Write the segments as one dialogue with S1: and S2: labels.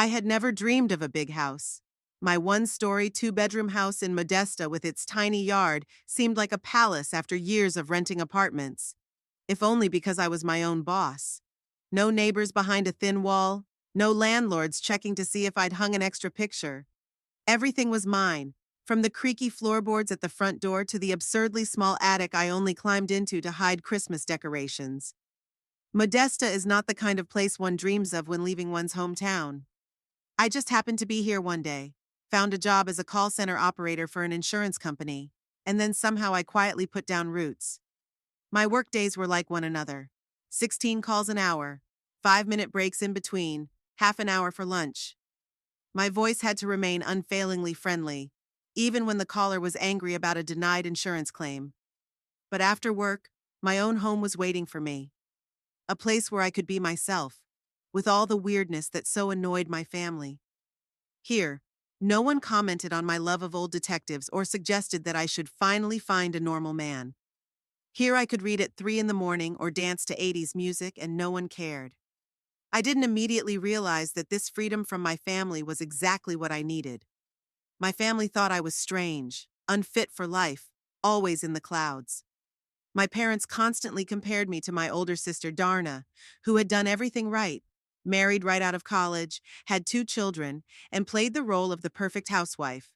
S1: I had never dreamed of a big house. My one-story, two-bedroom house in Modesta with its tiny yard seemed like a palace after years of renting apartments. If only because I was my own boss. No neighbors behind a thin wall, no landlords checking to see if I'd hung an extra picture. Everything was mine, from the creaky floorboards at the front door to the absurdly small attic I only climbed into to hide Christmas decorations. Modesta is not the kind of place one dreams of when leaving one's hometown. I just happened to be here one day, found a job as a call center operator for an insurance company, and then somehow I quietly put down roots. My work days were like one another: 16 calls an hour, 5-minute breaks in between, half an hour for lunch. My voice had to remain unfailingly friendly, even when the caller was angry about a denied insurance claim. But after work, my own home was waiting for me. A place where I could be myself, with all the weirdness that so annoyed my family. Here, no one commented on my love of old detectives or suggested that I should finally find a normal man. Here I could read at 3 in the morning or dance to 80s music and no one cared. I didn't immediately realize that this freedom from my family was exactly what I needed. My family thought I was strange, unfit for life, always in the clouds. My parents constantly compared me to my older sister Darna, who had done everything right, married right out of college, had 2 children, and played the role of the perfect housewife.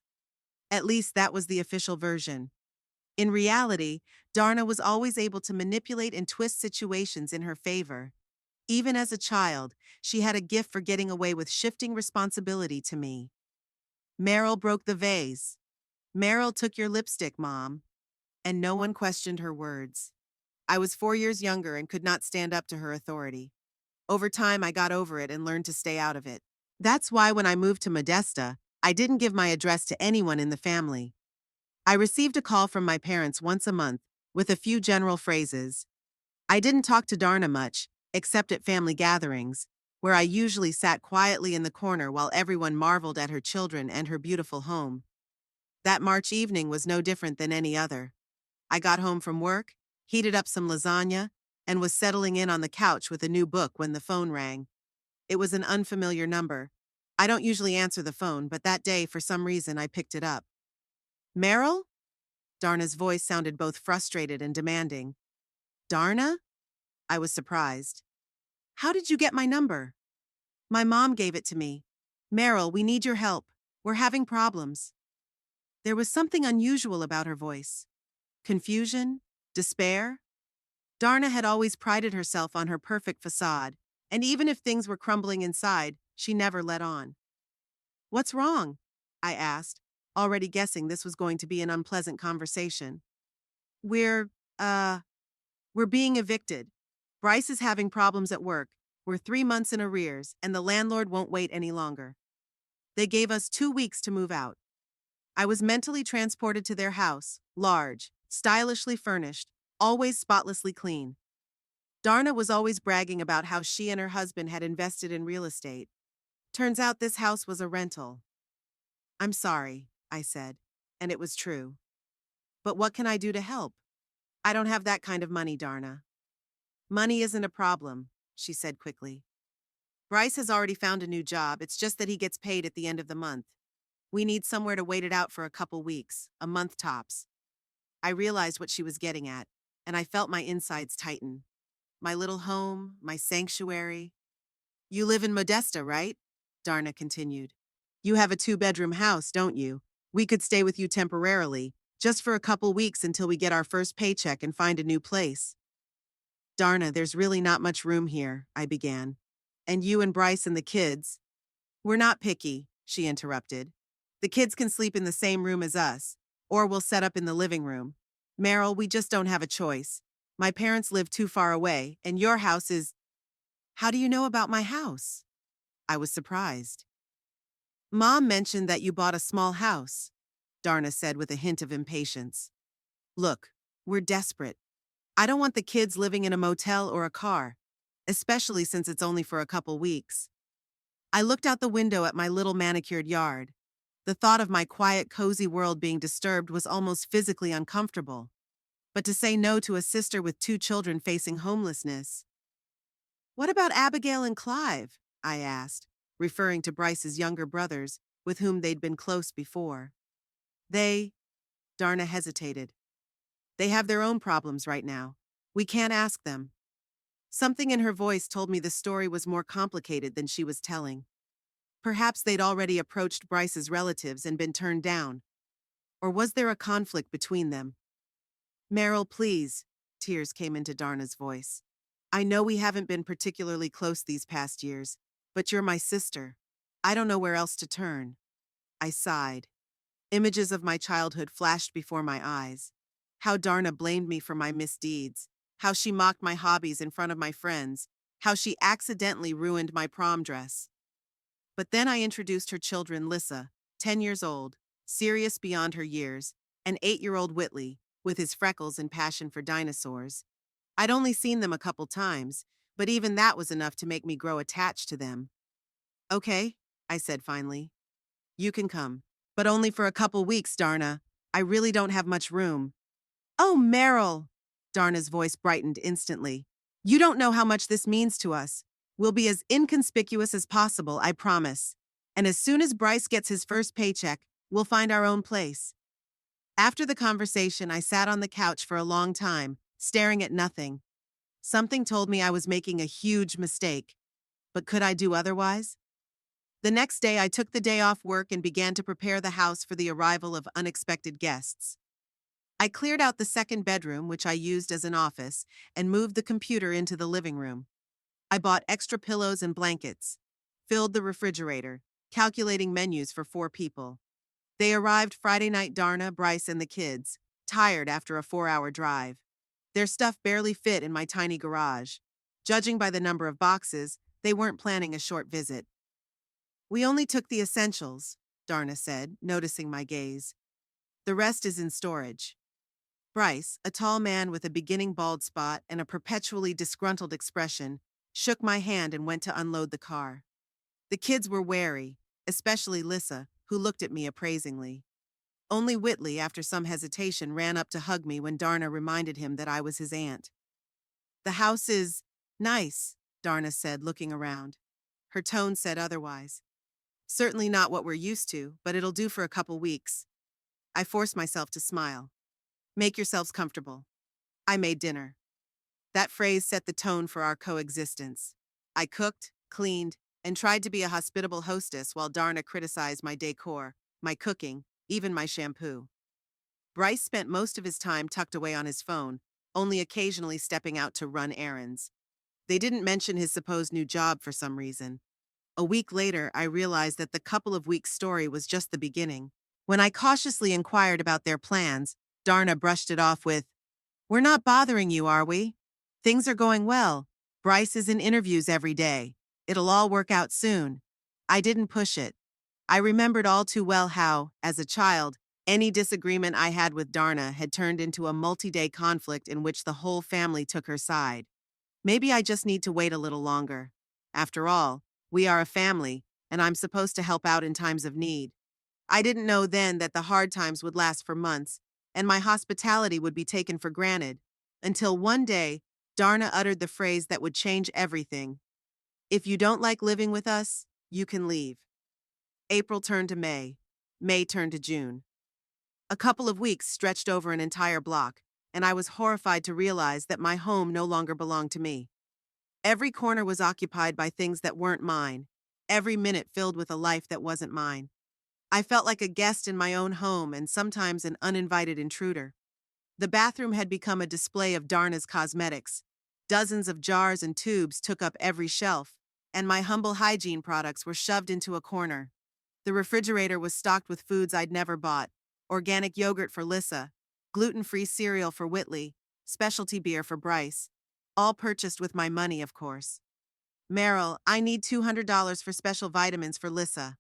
S1: At least that was the official version. In reality, Darna was always able to manipulate and twist situations in her favor. Even as a child, she had a gift for getting away with shifting responsibility to me. Meryl broke the vase. Meryl took your lipstick, Mom. And no one questioned her words. I was 4 years younger and could not stand up to her authority. Over time, I got over it and learned to stay out of it. That's why when I moved to Modesta, I didn't give my address to anyone in the family. I received a call from my parents once a month, with a few general phrases. I didn't talk to Darna much, except at family gatherings, where I usually sat quietly in the corner while everyone marveled at her children and her beautiful home. That March evening was no different than any other. I got home from work, heated up some lasagna, and was settling in on the couch with a new book when the phone rang. It was an unfamiliar number. I don't usually answer the phone, but that day, for some reason, I picked it up. Meryl? Darna's voice sounded both frustrated and demanding. Darna? I was surprised. How did you get my number? My mom gave it to me. Meryl, we need your help. We're having problems. There was something unusual about her voice. Confusion? Despair? Darna had always prided herself on her perfect facade, and even if things were crumbling inside, she never let on. What's wrong? I asked, already guessing this was going to be an unpleasant conversation. We're, uh, we're being evicted. Bryce is having problems at work. We're 3 months in arrears, and the landlord won't wait any longer. They gave us 2 weeks to move out. I was mentally transported to their house, large, stylishly furnished, always spotlessly clean. Darna was always bragging about how she and her husband had invested in real estate. Turns out this house was a rental. I'm sorry, I said, and it was true. But what can I do to help? I don't have that kind of money, Darna. Money isn't a problem, she said quickly. Bryce has already found a new job, it's just that he gets paid at the end of the month. We need somewhere to wait it out for a couple weeks, a month tops. I realized what she was getting at, and I felt my insides tighten. My little home, my sanctuary. You live in Modesta, right? Darna continued. You have a 2-bedroom house, don't you? We could stay with you temporarily, just for a couple weeks until we get our first paycheck and find a new place. Darna, there's really not much room here, I began. And you and Bryce and the kids. We're not picky, she interrupted. The kids can sleep in the same room as us, or we'll set up in the living room. Meryl, we just don't have a choice. My parents live too far away, and your house is... How do you know about my house? I was surprised. Mom mentioned that you bought a small house, Darna said with a hint of impatience. Look, we're desperate. I don't want the kids living in a motel or a car, especially since it's only for a couple weeks. I looked out the window at my little manicured yard. The thought of my quiet, cozy world being disturbed was almost physically uncomfortable. But to say no to a sister with 2 children facing homelessness... What about Abigail and Clive? I asked. referring to Bryce's younger brothers, with whom they'd been close before. They, Darna hesitated. They have their own problems right now. We can't ask them. Something in her voice told me the story was more complicated than she was telling. Perhaps they'd already approached Bryce's relatives and been turned down. Or was there a conflict between them? Meryl, please, tears came into Darna's voice. I know we haven't been particularly close these past years, but you're my sister. I don't know where else to turn. I sighed. Images of my childhood flashed before my eyes. How Darna blamed me for my misdeeds. How she mocked my hobbies in front of my friends. How she accidentally ruined my prom dress. But then I introduced her children, Lissa, 10 years old, serious beyond her years, and 8-year-old Whitley, with his freckles and passion for dinosaurs. I'd only seen them a couple times, but even that was enough to make me grow attached to them. Okay, I said finally. You can come. But only for a couple weeks, Darna. I really don't have much room. Oh, Meryl! Darna's voice brightened instantly. You don't know how much this means to us. We'll be as inconspicuous as possible, I promise. And as soon as Bryce gets his first paycheck, we'll find our own place. After the conversation, I sat on the couch for a long time, staring at nothing. Something told me I was making a huge mistake. But could I do otherwise? The next day, I took the day off work and began to prepare the house for the arrival of unexpected guests. I cleared out the second bedroom, which I used as an office, and moved the computer into the living room. I bought extra pillows and blankets, filled the refrigerator, calculating menus for 4 people. They arrived Friday night, Darna, Bryce, and the kids, tired after a 4-hour drive. Their stuff barely fit in my tiny garage. Judging by the number of boxes, they weren't planning a short visit. We only took the essentials, Darna said, noticing my gaze. The rest is in storage. Bryce, a tall man with a beginning bald spot and a perpetually disgruntled expression, shook my hand and went to unload the car. The kids were wary, especially Lissa, who looked at me appraisingly. Only Whitley, after some hesitation, ran up to hug me when Darna reminded him that I was his aunt. The house is nice, Darna said, looking around. Her tone said otherwise. Certainly not what we're used to, but it'll do for a couple weeks. I forced myself to smile. Make yourselves comfortable. I made dinner. That phrase set the tone for our coexistence. I cooked, cleaned, and tried to be a hospitable hostess while Darna criticized my decor, my cooking, even my shampoo. Bryce spent most of his time tucked away on his phone, only occasionally stepping out to run errands. They didn't mention his supposed new job for some reason. A week later, I realized that the couple of weeks story was just the beginning. When I cautiously inquired about their plans, Darna brushed it off with, "We're not bothering you, are we? Things are going well. Bryce is in interviews every day. It'll all work out soon." I didn't push it. I remembered all too well how, as a child, any disagreement I had with Darna had turned into a multi-day conflict in which the whole family took her side. Maybe I just need to wait a little longer. After all, we are a family, and I'm supposed to help out in times of need. I didn't know then that the hard times would last for months, and my hospitality would be taken for granted, until one day, Darna uttered the phrase that would change everything. If you don't like living with us, you can leave. April turned to May. May turned to June. A couple of weeks stretched over an entire block, and I was horrified to realize that my home no longer belonged to me. Every corner was occupied by things that weren't mine, every minute filled with a life that wasn't mine. I felt like a guest in my own home and sometimes an uninvited intruder. The bathroom had become a display of Darna's cosmetics. Dozens of jars and tubes took up every shelf, and my humble hygiene products were shoved into a corner. The refrigerator was stocked with foods I'd never bought: organic yogurt for Lissa, gluten-free cereal for Whitley, specialty beer for Bryce, all purchased with my money, of course. "Meryl, I need $200 for special vitamins for Lissa,"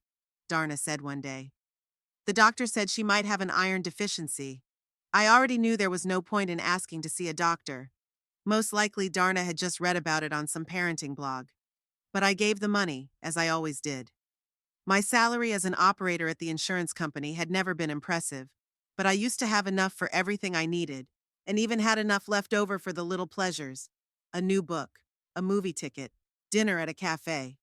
S1: Darna said one day. "The doctor said she might have an iron deficiency." I already knew there was no point in asking to see a doctor. Most likely Darna had just read about it on some parenting blog. But I gave the money, as I always did. My salary as an operator at the insurance company had never been impressive, but I used to have enough for everything I needed, and even had enough left over for the little pleasures: a new book, a movie ticket, dinner at a cafe.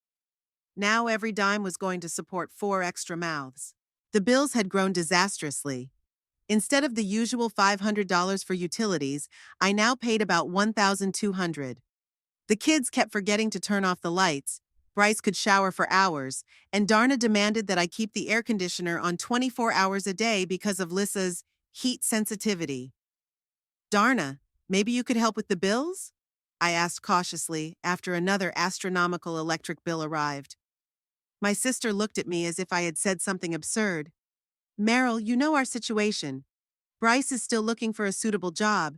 S1: Now every dime was going to support 4 extra mouths. The bills had grown disastrously. Instead of the usual $500 for utilities, I now paid about $1,200. The kids kept forgetting to turn off the lights. Bryce could shower for hours, and Darna demanded that I keep the air conditioner on 24 hours a day because of Lissa's heat sensitivity. Darna, maybe you could help with the bills? I asked cautiously after another astronomical electric bill arrived. My sister looked at me as if I had said something absurd. Meryl, you know our situation. Bryce is still looking for a suitable job.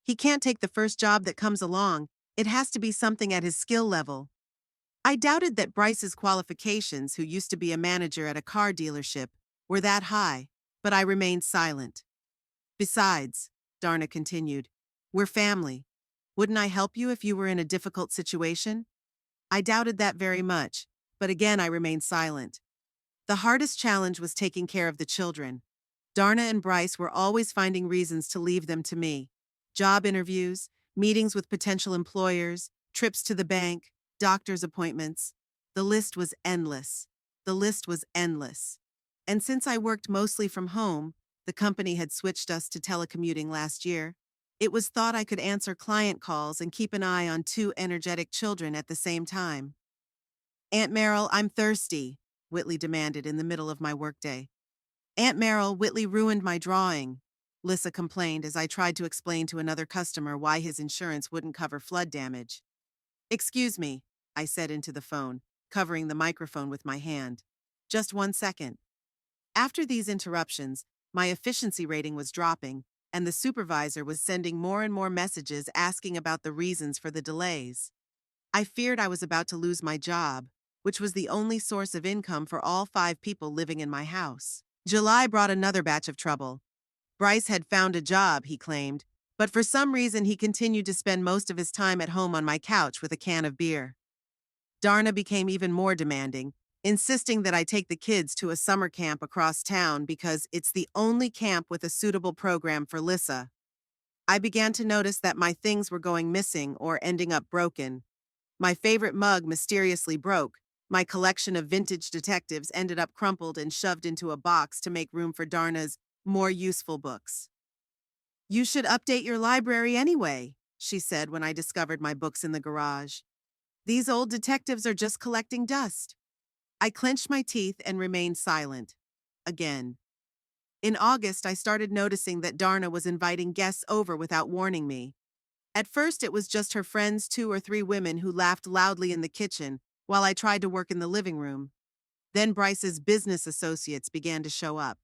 S1: He can't take the first job that comes along. It has to be something at his skill level. I doubted that Bryce's qualifications, who used to be a manager at a car dealership, were that high, but I remained silent. Besides, Darna continued, we're family. Wouldn't I help you if you were in a difficult situation? I doubted that very much, but again I remained silent. The hardest challenge was taking care of the children. Darna and Bryce were always finding reasons to leave them to me. Job interviews, meetings with potential employers, trips to the bank, doctor's appointments. The list was endless. The list was endless. And since I worked mostly from home, the company had switched us to telecommuting last year, it was thought I could answer client calls and keep an eye on 2 energetic children at the same time. Aunt Merrill, I'm thirsty, Whitley demanded in the middle of my workday. Aunt Merrill, Whitley ruined my drawing, Lissa complained as I tried to explain to another customer why his insurance wouldn't cover flood damage. Excuse me, I said into the phone, covering the microphone with my hand. Just 1 second. After these interruptions, my efficiency rating was dropping, and the supervisor was sending more and more messages asking about the reasons for the delays. I feared I was about to lose my job, which was the only source of income for all 5 people living in my house. July brought another batch of trouble. Bryce had found a job, he claimed, but for some reason he continued to spend most of his time at home on my couch with a can of beer. Darna became even more demanding, insisting that I take the kids to a summer camp across town because it's the only camp with a suitable program for Lissa. I began to notice that my things were going missing or ending up broken. My favorite mug mysteriously broke. My collection of vintage detectives ended up crumpled and shoved into a box to make room for Darna's more useful books. You should update your library anyway, she said when I discovered my books in the garage. These old detectives are just collecting dust. I clenched my teeth and remained silent. Again. In August, I started noticing that Darna was inviting guests over without warning me. At first, it was just her friends, 2 or 3 women who laughed loudly in the kitchen while I tried to work in the living room. Then Bryce's business associates began to show up.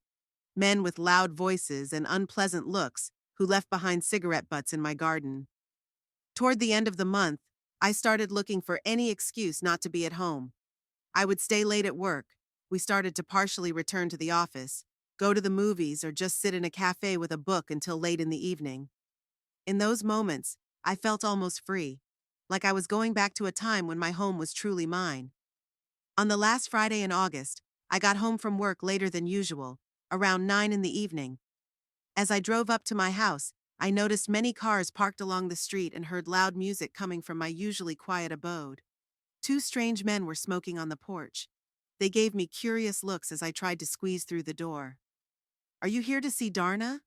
S1: Men with loud voices and unpleasant looks who left behind cigarette butts in my garden. Toward the end of the month, I started looking for any excuse not to be at home. I would stay late at work. We started to partially return to the office, go to the movies, or just sit in a cafe with a book until late in the evening. In those moments, I felt almost free, like I was going back to a time when my home was truly mine. On the last Friday in August, I got home from work later than usual, around 9 in the evening. As I drove up to my house, I noticed many cars parked along the street and heard loud music coming from my usually quiet abode. 2 strange men were smoking on the porch. They gave me curious looks as I tried to squeeze through the door. Are you here to see Darna?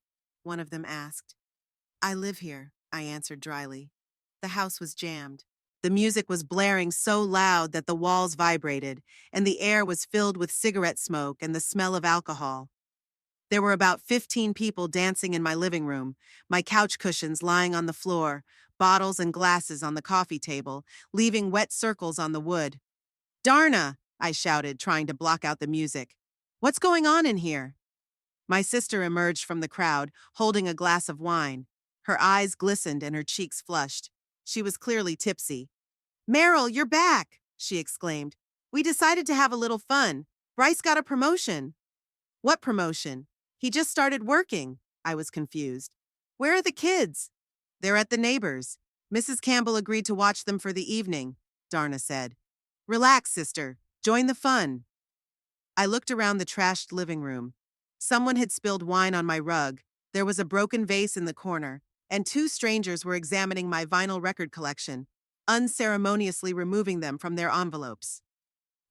S1: One of them asked. I live here, I answered dryly. The house was jammed. The music was blaring so loud that the walls vibrated, and the air was filled with cigarette smoke and the smell of alcohol. There were about 15 people dancing in my living room, my couch cushions lying on the floor, bottles and glasses on the coffee table, leaving wet circles on the wood. Darna, I shouted, trying to block out the music. What's going on in here? My sister emerged from the crowd, holding a glass of wine. Her eyes glistened and her cheeks flushed. She was clearly tipsy. Meryl, you're back, she exclaimed. We decided to have a little fun. Bryce got a promotion. What promotion? He just started working. I was confused. Where are the kids? They're at the neighbors. Mrs. Campbell agreed to watch them for the evening, Darna said. Relax, sister. Join the fun. I looked around the trashed living room. Someone had spilled wine on my rug. There was a broken vase in the corner, and 2 strangers were examining my vinyl record collection, unceremoniously removing them from their envelopes.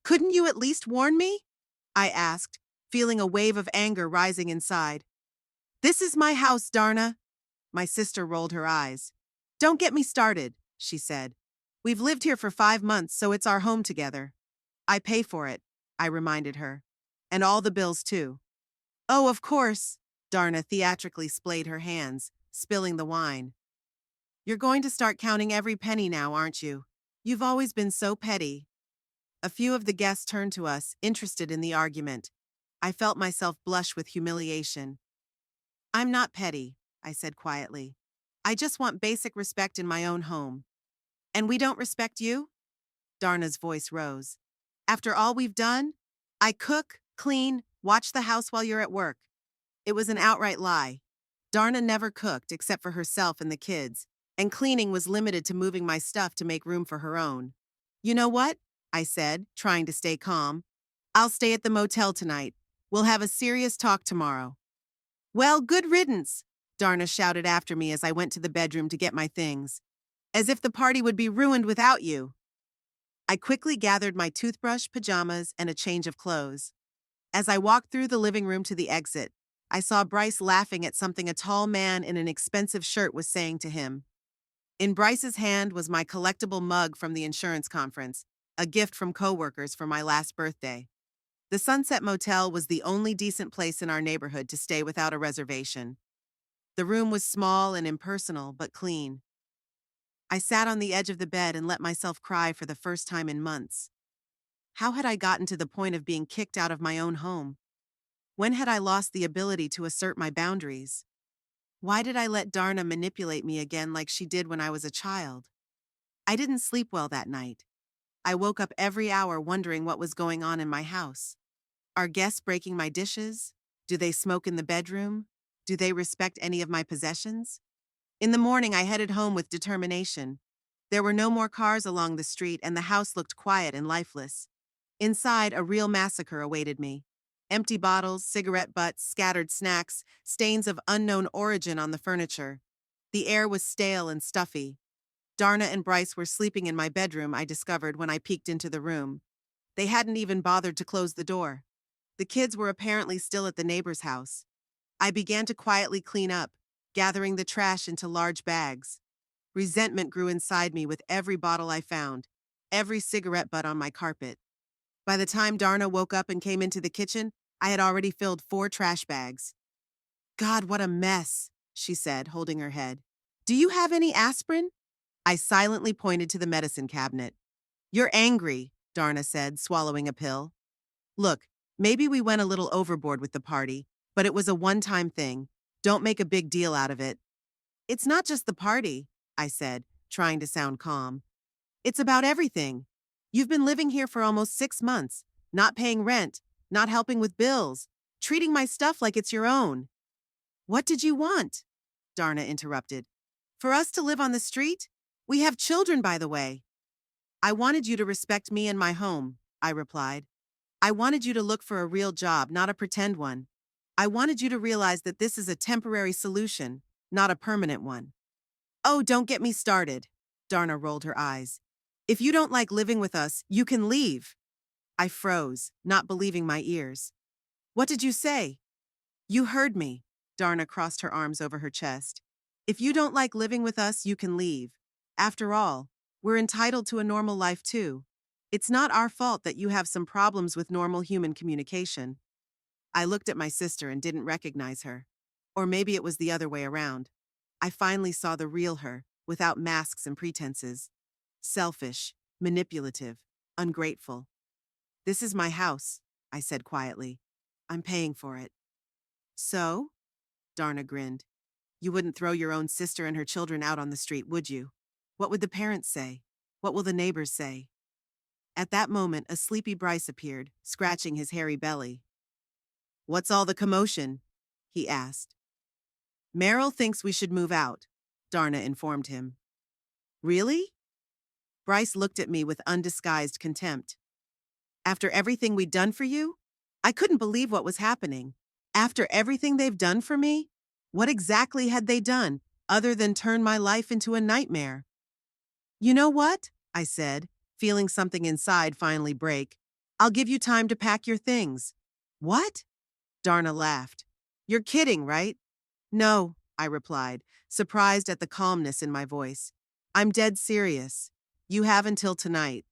S1: Couldn't you at least warn me? I asked, feeling a wave of anger rising inside. This is my house, Darna. My sister rolled her eyes. Don't get me started, she said. We've lived here for 5 months, so it's our home together. I pay for it, I reminded her. And all the bills, too. Oh, of course, Darna theatrically splayed her hands, spilling the wine. You're going to start counting every penny now, aren't you? You've always been so petty. A few of the guests turned to us, interested in the argument. I felt myself blush with humiliation. I'm not petty, I said quietly. I just want basic respect in my own home. And we don't respect you? Darna's voice rose. After all we've done? I cook, clean, watch the house while you're at work. It was an outright lie. Darna never cooked except for herself and the kids, and cleaning was limited to moving my stuff to make room for her own. You know what? I said, trying to stay calm. I'll stay at the motel tonight. We'll have a serious talk tomorrow. Well, good riddance, Darna shouted after me as I went to the bedroom to get my things. As if the party would be ruined without you. I quickly gathered my toothbrush, pajamas, and a change of clothes. As I walked through the living room to the exit, I saw Bryce laughing at something a tall man in an expensive shirt was saying to him. In Bryce's hand was my collectible mug from the insurance conference, a gift from coworkers for my last birthday. The Sunset Motel was the only decent place in our neighborhood to stay without a reservation. The room was small and impersonal, but clean. I sat on the edge of the bed and let myself cry for the first time in months. How had I gotten to the point of being kicked out of my own home? When had I lost the ability to assert my boundaries? Why did I let Darna manipulate me again like she did when I was a child? I didn't sleep well that night. I woke up every hour wondering what was going on in my house. Are guests breaking my dishes? Do they smoke in the bedroom? Do they respect any of my possessions? In the morning, I headed home with determination. There were no more cars along the street, and the house looked quiet and lifeless. Inside, a real massacre awaited me. Empty bottles, cigarette butts, scattered snacks, stains of unknown origin on the furniture. The air was stale and stuffy. Darna and Bryce were sleeping in my bedroom, I discovered when I peeked into the room. They hadn't even bothered to close the door. The kids were apparently still at the neighbor's house. I began to quietly clean up, gathering the trash into large bags. Resentment grew inside me with every bottle I found, every cigarette butt on my carpet. By the time Darna woke up and came into the kitchen, I had already filled 4 trash bags. God, what a mess, she said, holding her head. Do you have any aspirin? I silently pointed to the medicine cabinet. You're angry, Darna said, swallowing a pill. Look, maybe we went a little overboard with the party, but it was a one-time thing. Don't make a big deal out of it. It's not just the party, I said, trying to sound calm. It's about everything. You've been living here for almost 6 months, not paying rent, not helping with bills, treating my stuff like it's your own. What did you want? Darna interrupted. For us to live on the street? We have children, by the way. I wanted you to respect me and my home, I replied. I wanted you to look for a real job, not a pretend one. I wanted you to realize that this is a temporary solution, not a permanent one. Oh, don't get me started, Darna rolled her eyes. If you don't like living with us, you can leave. I froze, not believing my ears. What did you say? You heard me, Darna crossed her arms over her chest. If you don't like living with us, you can leave. After all, we're entitled to a normal life too. It's not our fault that you have some problems with normal human communication. I looked at my sister and didn't recognize her. Or maybe it was the other way around. I finally saw the real her, without masks and pretenses. Selfish, manipulative, ungrateful. This is my house, I said quietly. I'm paying for it. So? Darna grinned. You wouldn't throw your own sister and her children out on the street, would you? What would the parents say? What will the neighbors say? At that moment, a sleepy Bryce appeared, scratching his hairy belly. What's all the commotion? He asked. Meryl thinks we should move out, Darna informed him. Really? Bryce looked at me with undisguised contempt. After everything we'd done for you? I couldn't believe what was happening. After everything they've done for me? What exactly had they done, other than turn my life into a nightmare? You know what? I said, feeling something inside finally break. I'll give you time to pack your things. What? Darna laughed. You're kidding, right? No, I replied, surprised at the calmness in my voice. I'm dead serious. You have until tonight.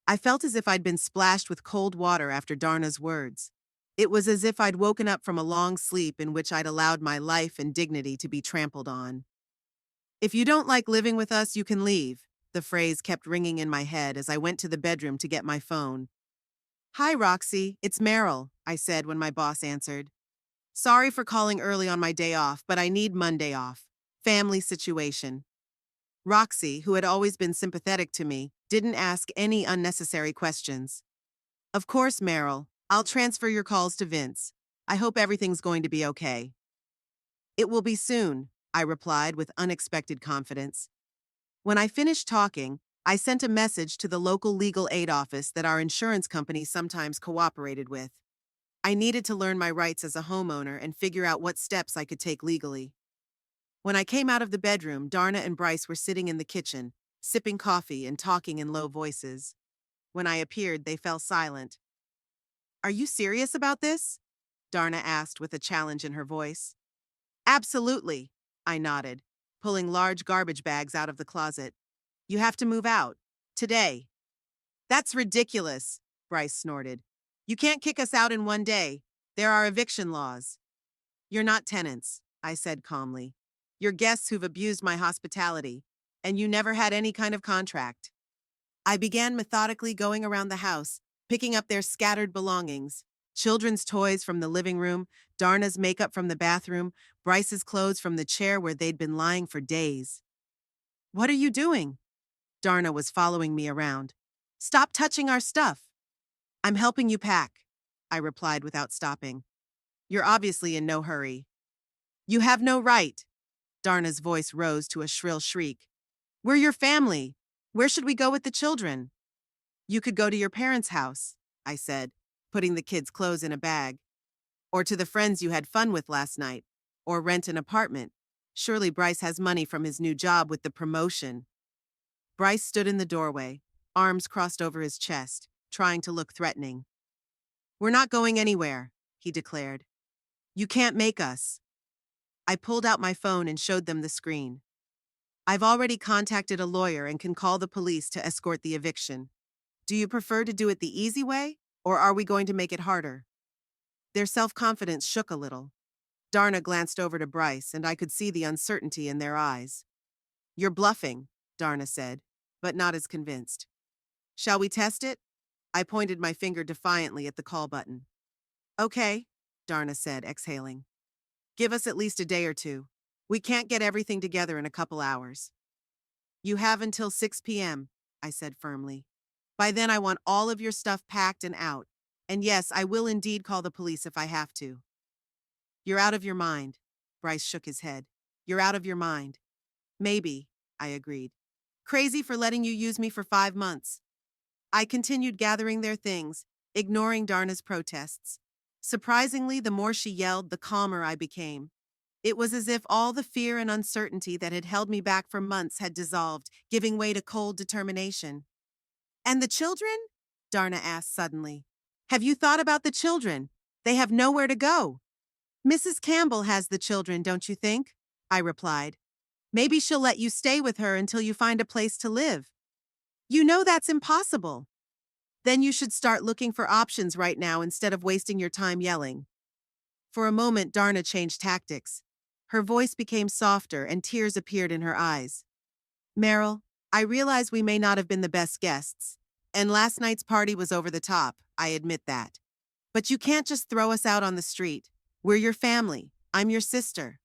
S1: I felt as if I'd been splashed with cold water after Darna's words. It was as if I'd woken up from a long sleep in which I'd allowed my life and dignity to be trampled on. If you don't like living with us, you can leave. The phrase kept ringing in my head as I went to the bedroom to get my phone. Hi, Roxy, it's Meryl, I said when my boss answered. Sorry for calling early on my day off, but I need Monday off. Family situation. Roxy, who had always been sympathetic to me, didn't ask any unnecessary questions. Of course, Meryl, I'll transfer your calls to Vince. I hope everything's going to be okay. It will be soon, I replied with unexpected confidence. When I finished talking, I sent a message to the local legal aid office that our insurance company sometimes cooperated with. I needed to learn my rights as a homeowner and figure out what steps I could take legally. When I came out of the bedroom, Darna and Bryce were sitting in the kitchen, sipping coffee and talking in low voices. When I appeared, they fell silent. Are you serious about this? Darna asked with a challenge in her voice. Absolutely, I nodded, pulling large garbage bags out of the closet. You have to move out. Today. That's ridiculous, Bryce snorted. You can't kick us out in one day. There are eviction laws. You're not tenants, I said calmly. You're guests who've abused my hospitality, and you never had any kind of contract. I began methodically going around the house, picking up their scattered belongings. Children's toys from the living room, Darna's makeup from the bathroom, Bryce's clothes from the chair where they'd been lying for days. What are you doing? Darna was following me around. Stop touching our stuff. I'm helping you pack, I replied without stopping. You're obviously in no hurry. You have no right. Darna's voice rose to a shrill shriek. We're your family. Where should we go with the children? You could go to your parents' house, I said, putting the kids' clothes in a bag. Or to the friends you had fun with last night. Or rent an apartment. Surely Bryce has money from his new job with the promotion. Bryce stood in the doorway, arms crossed over his chest, trying to look threatening. We're not going anywhere, he declared. You can't make us. I pulled out my phone and showed them the screen. I've already contacted a lawyer and can call the police to escort the eviction. Do you prefer to do it the easy way, or are we going to make it harder? Their self-confidence shook a little. Darna glanced over to Bryce, and I could see the uncertainty in their eyes. You're bluffing, Darna said, but not as convinced. Shall we test it? I pointed my finger defiantly at the call button. Okay, Darna said, exhaling. Give us at least a day or two. We can't get everything together in a couple hours. You have until 6 p.m., I said firmly. By then I want all of your stuff packed and out. And yes, I will indeed call the police if I have to. You're out of your mind, Bryce shook his head. You're out of your mind. Maybe, I agreed. Crazy for letting you use me for 5 months. I continued gathering their things, ignoring Darna's protests. Surprisingly, the more she yelled, the calmer I became. It was as if all the fear and uncertainty that had held me back for months had dissolved, giving way to cold determination. And the children? Darna asked suddenly. Have you thought about the children? They have nowhere to go. Mrs. Campbell has the children, don't you think? I replied. Maybe she'll let you stay with her until you find a place to live. You know that's impossible. Then you should start looking for options right now instead of wasting your time yelling. For a moment, Darna changed tactics. Her voice became softer and tears appeared in her eyes. Meryl, I realize we may not have been the best guests. And last night's party was over the top, I admit that. But you can't just throw us out on the street. We're your family. I'm your sister.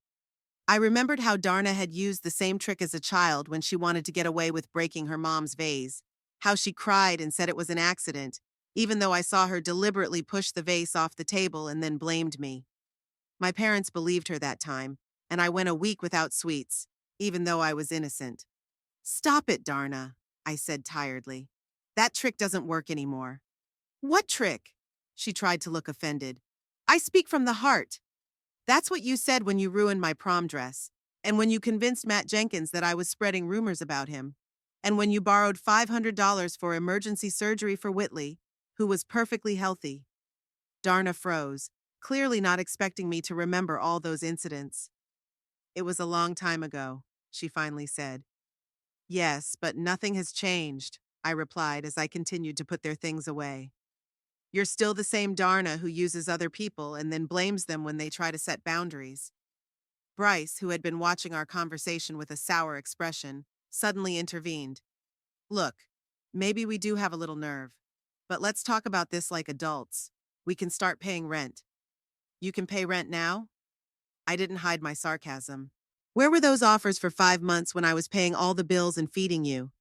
S1: I remembered how Darna had used the same trick as a child when she wanted to get away with breaking her mom's vase. How she cried and said it was an accident, even though I saw her deliberately push the vase off the table and then blamed me. My parents believed her that time, and I went a week without sweets, even though I was innocent. Stop it, Darna, I said tiredly. That trick doesn't work anymore. What trick? She tried to look offended. I speak from the heart. That's what you said when you ruined my prom dress, and when you convinced Matt Jenkins that I was spreading rumors about him, and when you borrowed $500 for emergency surgery for Whitley, who was perfectly healthy. Darna froze, clearly not expecting me to remember all those incidents. It was a long time ago, she finally said. Yes, but nothing has changed, I replied as I continued to put their things away. You're still the same Darna who uses other people and then blames them when they try to set boundaries. Bryce, who had been watching our conversation with a sour expression, suddenly intervened. Look, maybe we do have a little nerve, but let's talk about this like adults. We can start paying rent. You can pay rent now? I didn't hide my sarcasm. Where were those offers for 5 months when I was paying all the bills and feeding you?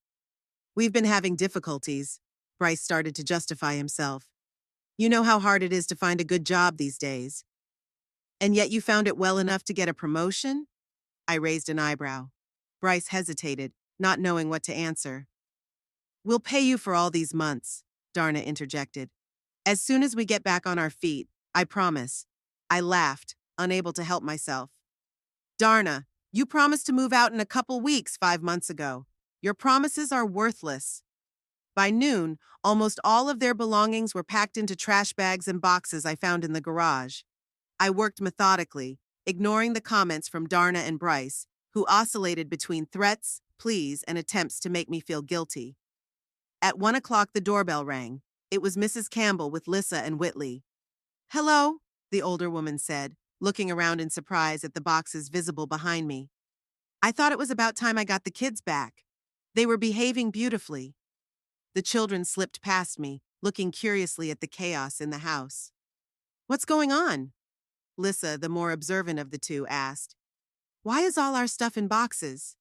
S1: We've been having difficulties. Bryce started to justify himself. You know how hard it is to find a good job these days. And yet you found it well enough to get a promotion? I raised an eyebrow. Bryce hesitated, not knowing what to answer. We'll pay you for all these months, Darna interjected. As soon as we get back on our feet, I promise. I laughed, unable to help myself. Darna, you promised to move out in a couple weeks 5 months ago. Your promises are worthless. By noon, almost all of their belongings were packed into trash bags and boxes I found in the garage. I worked methodically, ignoring the comments from Darna and Bryce, who oscillated between threats, pleas, and attempts to make me feel guilty. At 1 o'clock, the doorbell rang. It was Mrs. Campbell with Lissa and Whitley. Hello, the older woman said, looking around in surprise at the boxes visible behind me. I thought it was about time I got the kids back. They were behaving beautifully. The children slipped past me, looking curiously at the chaos in the house. What's going on? Lissa, the more observant of the two, asked. Why is all our stuff in boxes?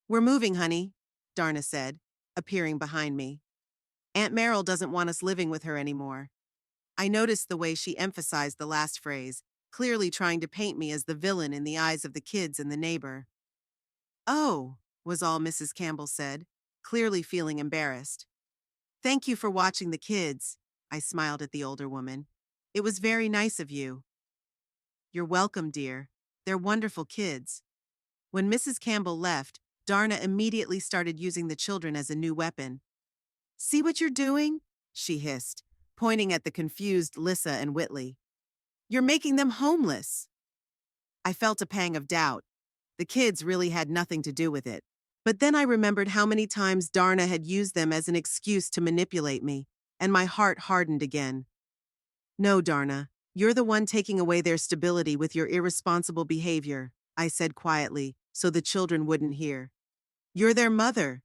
S1: We're moving, honey, Darna said, appearing behind me. Aunt Merrill doesn't want us living with her anymore. I noticed the way she emphasized the last phrase, clearly trying to paint me as the villain in the eyes of the kids and the neighbor. Oh, was all Mrs. Campbell said, clearly feeling embarrassed. Thank you for watching the kids, I smiled at the older woman. It was very nice of you. You're welcome, dear. They're wonderful kids. When Mrs. Campbell left, Darna immediately started using the children as a new weapon. See what you're doing? She hissed, pointing at the confused Lissa and Whitley. You're making them homeless. I felt a pang of doubt. The kids really had nothing to do with it. But then I remembered how many times Darna had used them as an excuse to manipulate me, and my heart hardened again. No, Darna, you're the one taking away their stability with your irresponsible behavior, I said quietly, so the children wouldn't hear. You're their mother.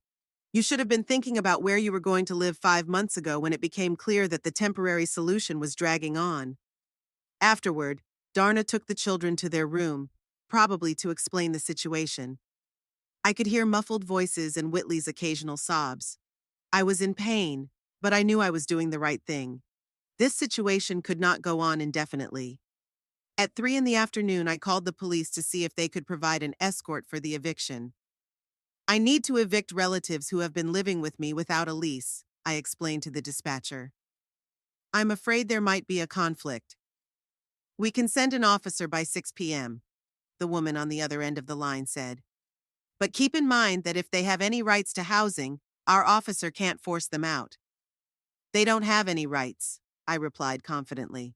S1: You should have been thinking about where you were going to live 5 months ago when it became clear that the temporary solution was dragging on. Afterward, Darna took the children to their room, probably to explain the situation. I could hear muffled voices and Whitley's occasional sobs. I was in pain, but I knew I was doing the right thing. This situation could not go on indefinitely. At 3 in the afternoon, I called the police to see if they could provide an escort for the eviction. I need to evict relatives who have been living with me without a lease, I explained to the dispatcher. I'm afraid there might be a conflict. We can send an officer by 6 p.m., the woman on the other end of the line said. But keep in mind that if they have any rights to housing, our officer can't force them out. They don't have any rights, I replied confidently.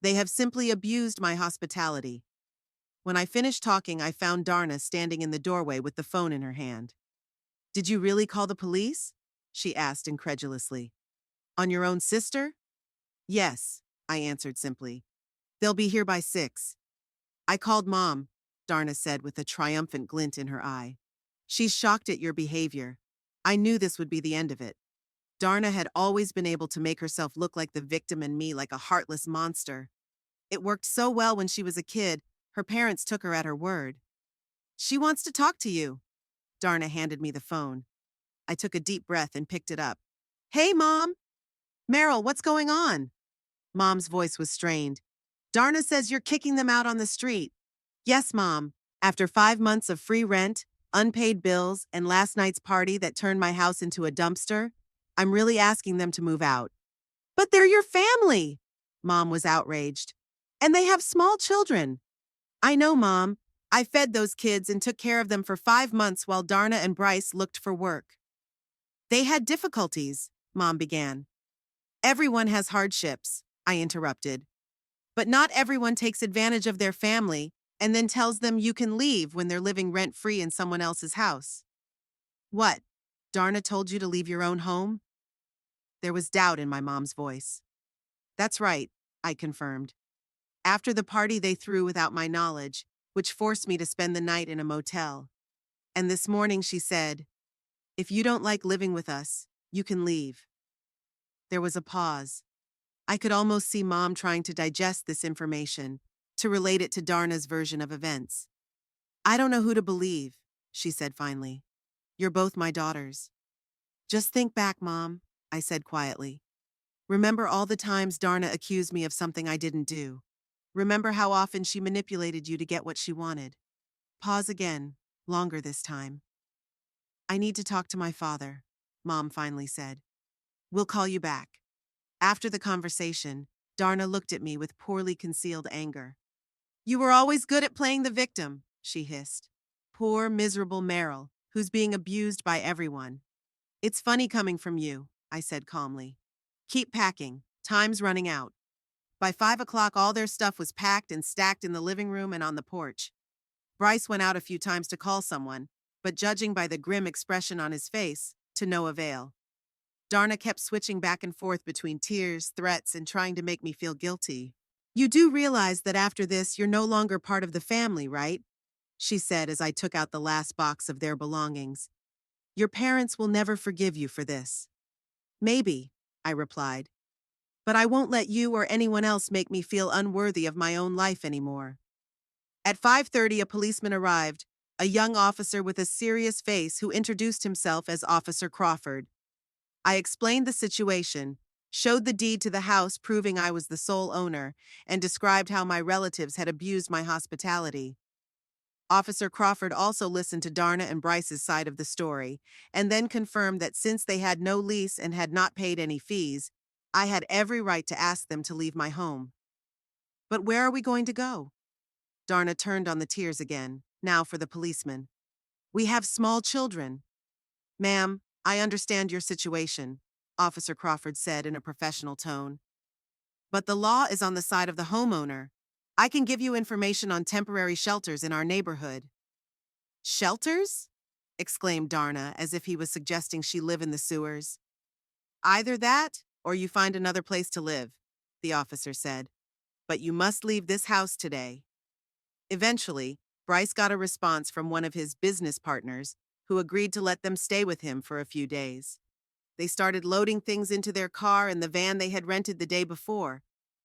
S1: They have simply abused my hospitality. When I finished talking, I found Darna standing in the doorway with the phone in her hand. Did you really call the police? She asked incredulously. On your own sister? Yes, I answered simply. They'll be here by 6. I called Mom, Darna said with a triumphant glint in her eye. She's shocked at your behavior. I knew this would be the end of it. Darna had always been able to make herself look like the victim and me like a heartless monster. It worked so well when she was a kid, her parents took her at her word. She wants to talk to you. Darna handed me the phone. I took a deep breath and picked it up. Hey, Mom! Meryl, what's going on? Mom's voice was strained. Darna says you're kicking them out on the street. Yes, Mom. After 5 months of free rent, unpaid bills, and last night's party that turned my house into a dumpster, I'm really asking them to move out. But they're your family! Mom was outraged. And they have small children. I know, Mom. I fed those kids and took care of them for 5 months while Darna and Bryce looked for work. They had difficulties, Mom began. Everyone has hardships, I interrupted. But not everyone takes advantage of their family and then tells them you can leave when they're living rent-free in someone else's house. What? Darna told you to leave your own home? There was doubt in my mom's voice. That's right, I confirmed. After the party they threw without my knowledge, which forced me to spend the night in a motel. And this morning she said, if you don't like living with us, you can leave. There was a pause. I could almost see Mom trying to digest this information, to relate it to Darna's version of events. I don't know who to believe, she said finally. You're both my daughters. Just think back, Mom, I said quietly. Remember all the times Darna accused me of something I didn't do. Remember how often she manipulated you to get what she wanted. Pause again, longer this time. I need to talk to my father, Mom finally said. We'll call you back. After the conversation, Darna looked at me with poorly concealed anger. You were always good at playing the victim, she hissed. Poor, miserable Meryl, who's being abused by everyone. It's funny coming from you, I said calmly. Keep packing. Time's running out. By 5 o'clock, all their stuff was packed and stacked in the living room and on the porch. Bryce went out a few times to call someone, but judging by the grim expression on his face, to no avail. Darna kept switching back and forth between tears, threats, and trying to make me feel guilty. You do realize that after this, you're no longer part of the family, right? She said as I took out the last box of their belongings. Your parents will never forgive you for this. Maybe, I replied. But I won't let you or anyone else make me feel unworthy of my own life anymore. At 5:30, a policeman arrived, a young officer with a serious face who introduced himself as Officer Crawford. I explained the situation, showed the deed to the house proving I was the sole owner, and described how my relatives had abused my hospitality. Officer Crawford also listened to Darna and Bryce's side of the story, and then confirmed that since they had no lease and had not paid any fees, I had every right to ask them to leave my home. But where are we going to go? Darna turned on the tears again, now for the policeman. We have small children. Ma'am, I understand your situation, Officer Crawford said in a professional tone. But the law is on the side of the homeowner. I can give you information on temporary shelters in our neighborhood. Shelters? Exclaimed Darna, as if he was suggesting she live in the sewers. Either that, or you find another place to live, the officer said. But you must leave this house today. Eventually, Bryce got a response from one of his business partners, who agreed to let them stay with him for a few days. They started loading things into their car and the van they had rented the day before.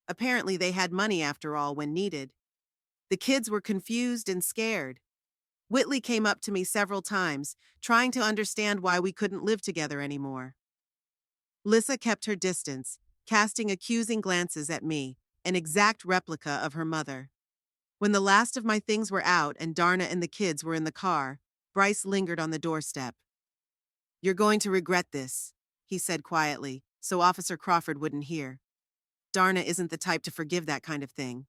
S1: Apparently, they had money after all when needed. The kids were confused and scared. Whitley came up to me several times, trying to understand why we couldn't live together anymore. Lissa kept her distance, casting accusing glances at me, an exact replica of her mother. When the last of my things were out and Darna and the kids were in the car, Bryce lingered on the doorstep. You're going to regret this, he said quietly, so Officer Crawford wouldn't hear. Darna isn't the type to forgive that kind of thing.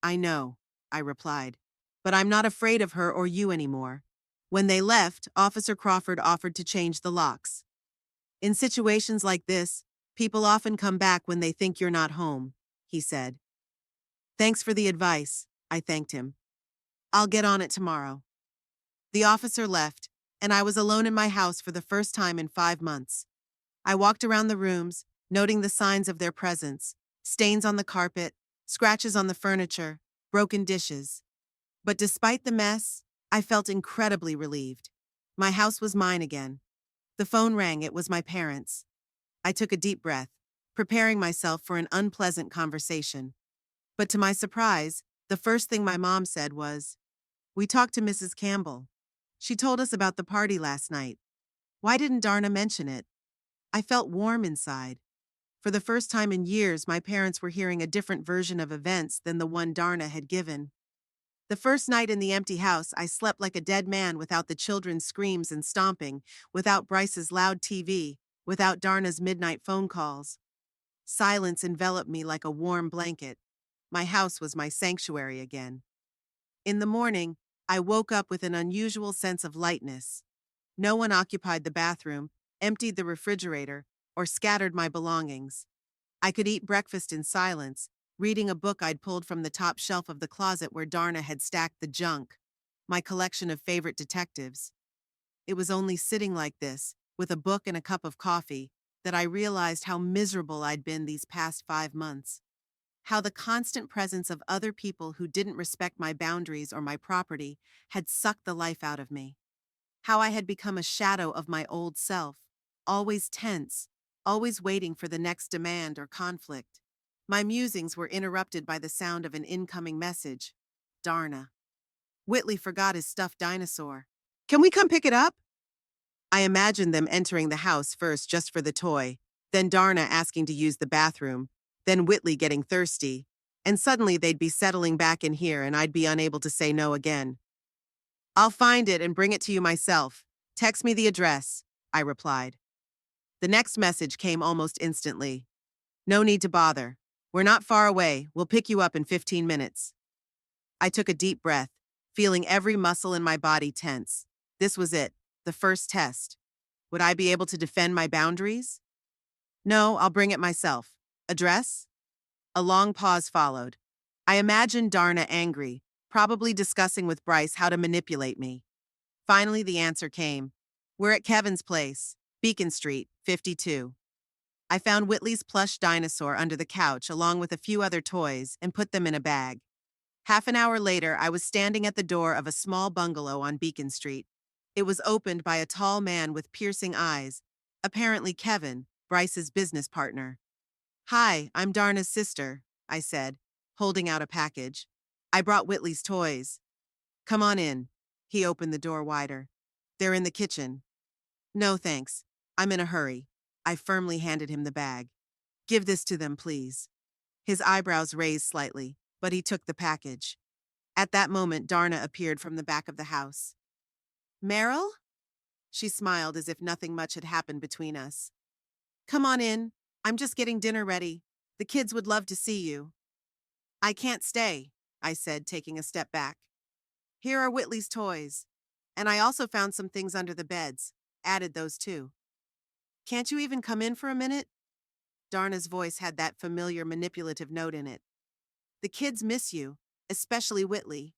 S1: I know, I replied, but I'm not afraid of her or you anymore. When they left, Officer Crawford offered to change the locks. In situations like this, people often come back when they think you're not home, he said. Thanks for the advice, I thanked him. I'll get on it tomorrow. The officer left, and I was alone in my house for the first time in 5 months. I walked around the rooms, noting the signs of their presence, stains on the carpet, scratches on the furniture, broken dishes. But despite the mess, I felt incredibly relieved. My house was mine again. The phone rang, it was my parents. I took a deep breath, preparing myself for an unpleasant conversation. But to my surprise, the first thing my mom said was, "We talked to Mrs. Campbell. She told us about the party last night. Why didn't Darna mention it?" I felt warm inside. For the first time in years, my parents were hearing a different version of events than the one Darna had given. The first night in the empty house, I slept like a dead man without the children's screams and stomping, without Bryce's loud TV, without Darna's midnight phone calls. Silence enveloped me like a warm blanket. My house was my sanctuary again. In the morning, I woke up with an unusual sense of lightness. No one occupied the bathroom, emptied the refrigerator, or scattered my belongings. I could eat breakfast in silence, reading a book I'd pulled from the top shelf of the closet where Darna had stacked the junk, my collection of favorite detectives. It was only sitting like this, with a book and a cup of coffee, that I realized how miserable I'd been these past 5 months. How the constant presence of other people who didn't respect my boundaries or my property had sucked the life out of me. How I had become a shadow of my old self, always tense, always waiting for the next demand or conflict. My musings were interrupted by the sound of an incoming message. Darna. Whitley forgot his stuffed dinosaur. Can we come pick it up? I imagined them entering the house first just for the toy, then Darna asking to use the bathroom, then Whitley getting thirsty, and suddenly they'd be settling back in here and I'd be unable to say no again. I'll find it and bring it to you myself. Text me the address, I replied. The next message came almost instantly. No need to bother. We're not far away. We'll pick you up in 15 minutes. I took a deep breath, feeling every muscle in my body tense. This was it, the first test. Would I be able to defend my boundaries? No, I'll bring it myself. Address? A long pause followed. I imagined Darna angry, probably discussing with Bryce how to manipulate me. Finally, the answer came. We're at Kevin's place, Beacon Street, 52. I found Whitley's plush dinosaur under the couch along with a few other toys and put them in a bag. Half an hour later, I was standing at the door of a small bungalow on Beacon Street. It was opened by a tall man with piercing eyes, apparently Kevin, Bryce's business partner. Hi, I'm Darna's sister, I said, holding out a package. I brought Whitley's toys. Come on in. He opened the door wider. They're in the kitchen. No thanks. I'm in a hurry. I firmly handed him the bag. Give this to them, please. His eyebrows raised slightly, but he took the package. At that moment, Darna appeared from the back of the house. Meryl? She smiled as if nothing much had happened between us. Come on in. I'm just getting dinner ready. The kids would love to see you. I can't stay, I said, taking a step back. Here are Whitley's toys. And I also found some things under the beds. Added those too. Can't you even come in for a minute? Darna's voice had that familiar manipulative note in it. The kids miss you, especially Whitley.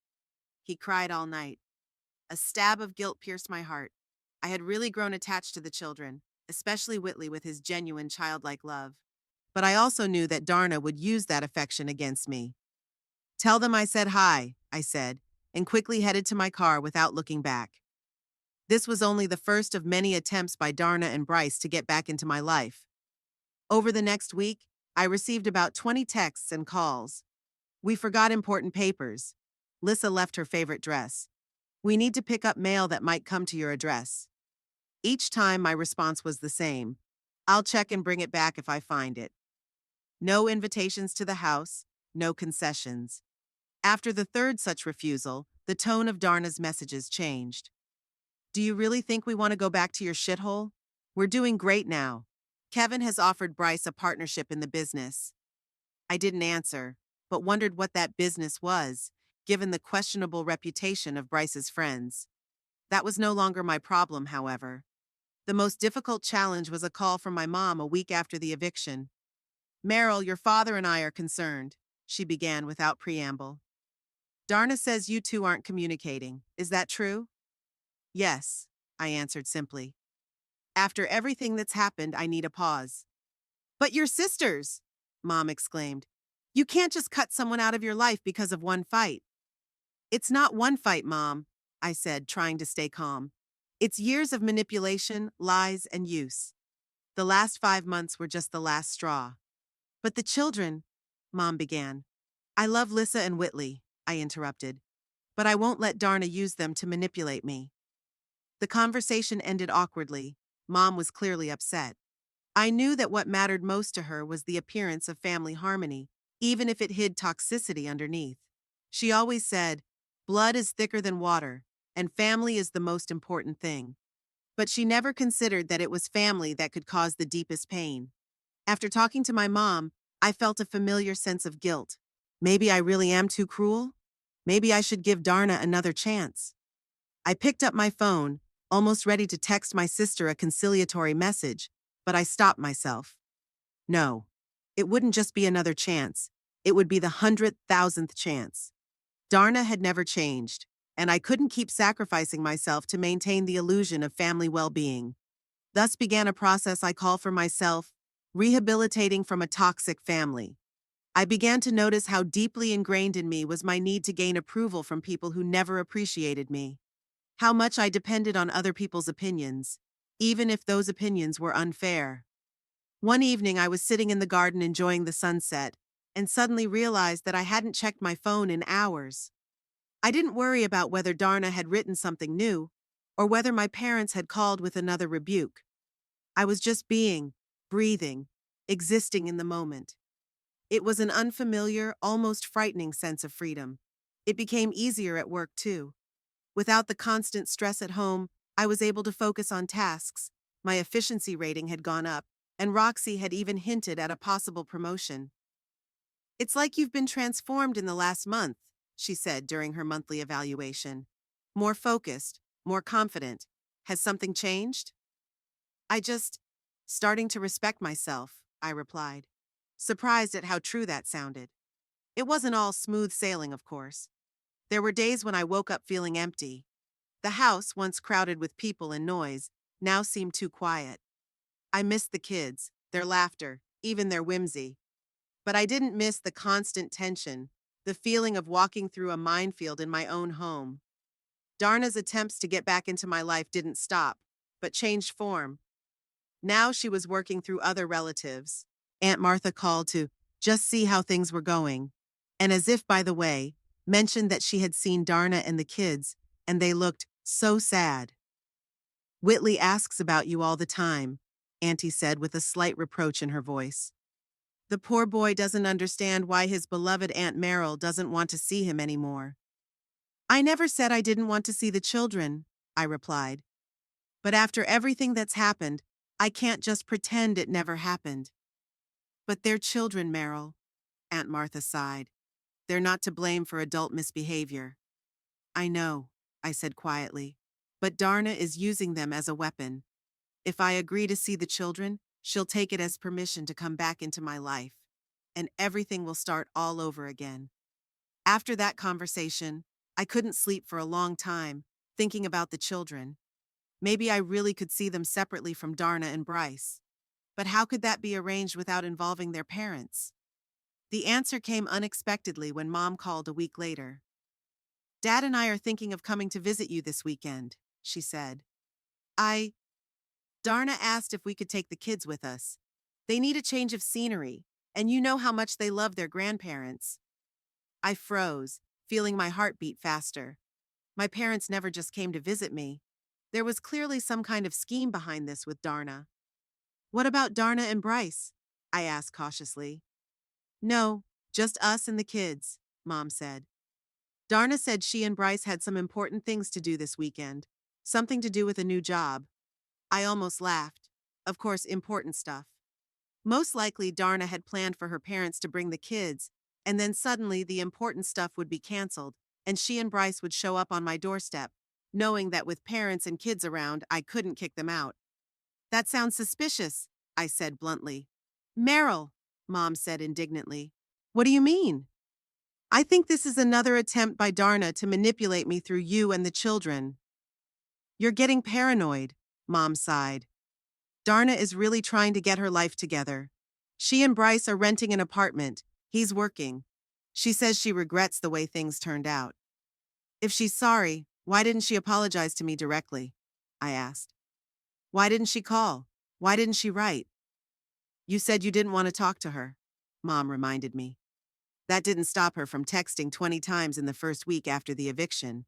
S1: He cried all night. A stab of guilt pierced my heart. I had really grown attached to the children, especially Whitley with his genuine childlike love. But I also knew that Darna would use that affection against me. Tell them I said hi, I said, and quickly headed to my car without looking back. This was only the first of many attempts by Darna and Bryce to get back into my life. Over the next week, I received about 20 texts and calls. We forgot important papers. Lissa left her favorite dress. We need to pick up mail that might come to your address. Each time my response was the same. I'll check and bring it back if I find it. No invitations to the house, no concessions. After the third such refusal, the tone of Darna's messages changed. Do you really think we want to go back to your shithole? We're doing great now. Kevin has offered Bryce a partnership in the business. I didn't answer, but wondered what that business was, given the questionable reputation of Bryce's friends. That was no longer my problem, however. The most difficult challenge was a call from my mom a week after the eviction. Meryl, your father and I are concerned, she began without preamble. Darna says you two aren't communicating. Is that true? Yes, I answered simply. After everything that's happened, I need a pause. But you're sisters, Mom exclaimed. You can't just cut someone out of your life because of one fight. It's not one fight, Mom, I said, trying to stay calm. It's years of manipulation, lies, and use. The last 5 months were just the last straw. But the children, Mom began. I love Lissa and Whitley, I interrupted. But I won't let Darna use them to manipulate me. The conversation ended awkwardly. Mom was clearly upset. I knew that what mattered most to her was the appearance of family harmony, even if it hid toxicity underneath. She always said, blood is thicker than water, and family is the most important thing. But she never considered that it was family that could cause the deepest pain. After talking to my mom, I felt a familiar sense of guilt. Maybe I really am too cruel? Maybe I should give Darna another chance. I picked up my phone, almost ready to text my sister a conciliatory message, but I stopped myself. No. It wouldn't just be another chance. It would be the 100,000th chance. Darna had never changed, and I couldn't keep sacrificing myself to maintain the illusion of family well-being. Thus began a process I call for myself, rehabilitating from a toxic family. I began to notice how deeply ingrained in me was my need to gain approval from people who never appreciated me. How much I depended on other people's opinions, even if those opinions were unfair. One evening, I was sitting in the garden enjoying the sunset, and suddenly realized that I hadn't checked my phone in hours. I didn't worry about whether Darna had written something new, or whether my parents had called with another rebuke. I was just being, breathing, existing in the moment. It was an unfamiliar, almost frightening sense of freedom. It became easier at work, too. Without the constant stress at home, I was able to focus on tasks. My efficiency rating had gone up, and Roxy had even hinted at a possible promotion. "It's like you've been transformed in the last month," she said during her monthly evaluation. "More focused, more confident. Has something changed?" "I just, starting to respect myself," I replied, surprised at how true that sounded. It wasn't all smooth sailing, of course. There were days when I woke up feeling empty. The house, once crowded with people and noise, now seemed too quiet. I missed the kids, their laughter, even their whimsy. But I didn't miss the constant tension, the feeling of walking through a minefield in my own home. Darna's attempts to get back into my life didn't stop, but changed form. Now she was working through other relatives. Aunt Martha called to just see how things were going, and as if by the way, mentioned that she had seen Darna and the kids, and they looked so sad. "Whitley asks about you all the time," Auntie said with a slight reproach in her voice. "The poor boy doesn't understand why his beloved Aunt Merrill doesn't want to see him anymore." "I never said I didn't want to see the children," I replied. "But after everything that's happened, I can't just pretend it never happened." "But they're children, Merrill," Aunt Martha sighed. "They're not to blame for adult misbehavior." "I know," I said quietly, "but Darna is using them as a weapon. If I agree to see the children, she'll take it as permission to come back into my life, and everything will start all over again." After that conversation, I couldn't sleep for a long time, thinking about the children. Maybe I really could see them separately from Darna and Bryce. But how could that be arranged without involving their parents? The answer came unexpectedly when Mom called a week later. "Dad and I are thinking of coming to visit you this weekend," she said. I Darna asked if we could take the kids with us. They need a change of scenery, and you know how much they love their grandparents." I froze, feeling my heart beat faster. My parents never just came to visit me. There was clearly some kind of scheme behind this with Darna. "What about Darna and Bryce?" I asked cautiously. "No, just us and the kids," Mom said. "Darna said she and Bryce had some important things to do this weekend, something to do with a new job." I almost laughed. Of course, important stuff. Most likely, Darna had planned for her parents to bring the kids, and then suddenly the important stuff would be canceled, and she and Bryce would show up on my doorstep, knowing that with parents and kids around, I couldn't kick them out. "That sounds suspicious," I said bluntly. "Merrill," Mom said indignantly. "What do you mean?" "I think this is another attempt by Darna to manipulate me through you and the children." "You're getting paranoid," Mom sighed. "Darna is really trying to get her life together. She and Bryce are renting an apartment. He's working. She says she regrets the way things turned out." "If she's sorry, why didn't she apologize to me directly?" I asked. "Why didn't she call? Why didn't she write?" "You said you didn't want to talk to her," Mom reminded me. That didn't stop her from texting 20 times in the first week after the eviction.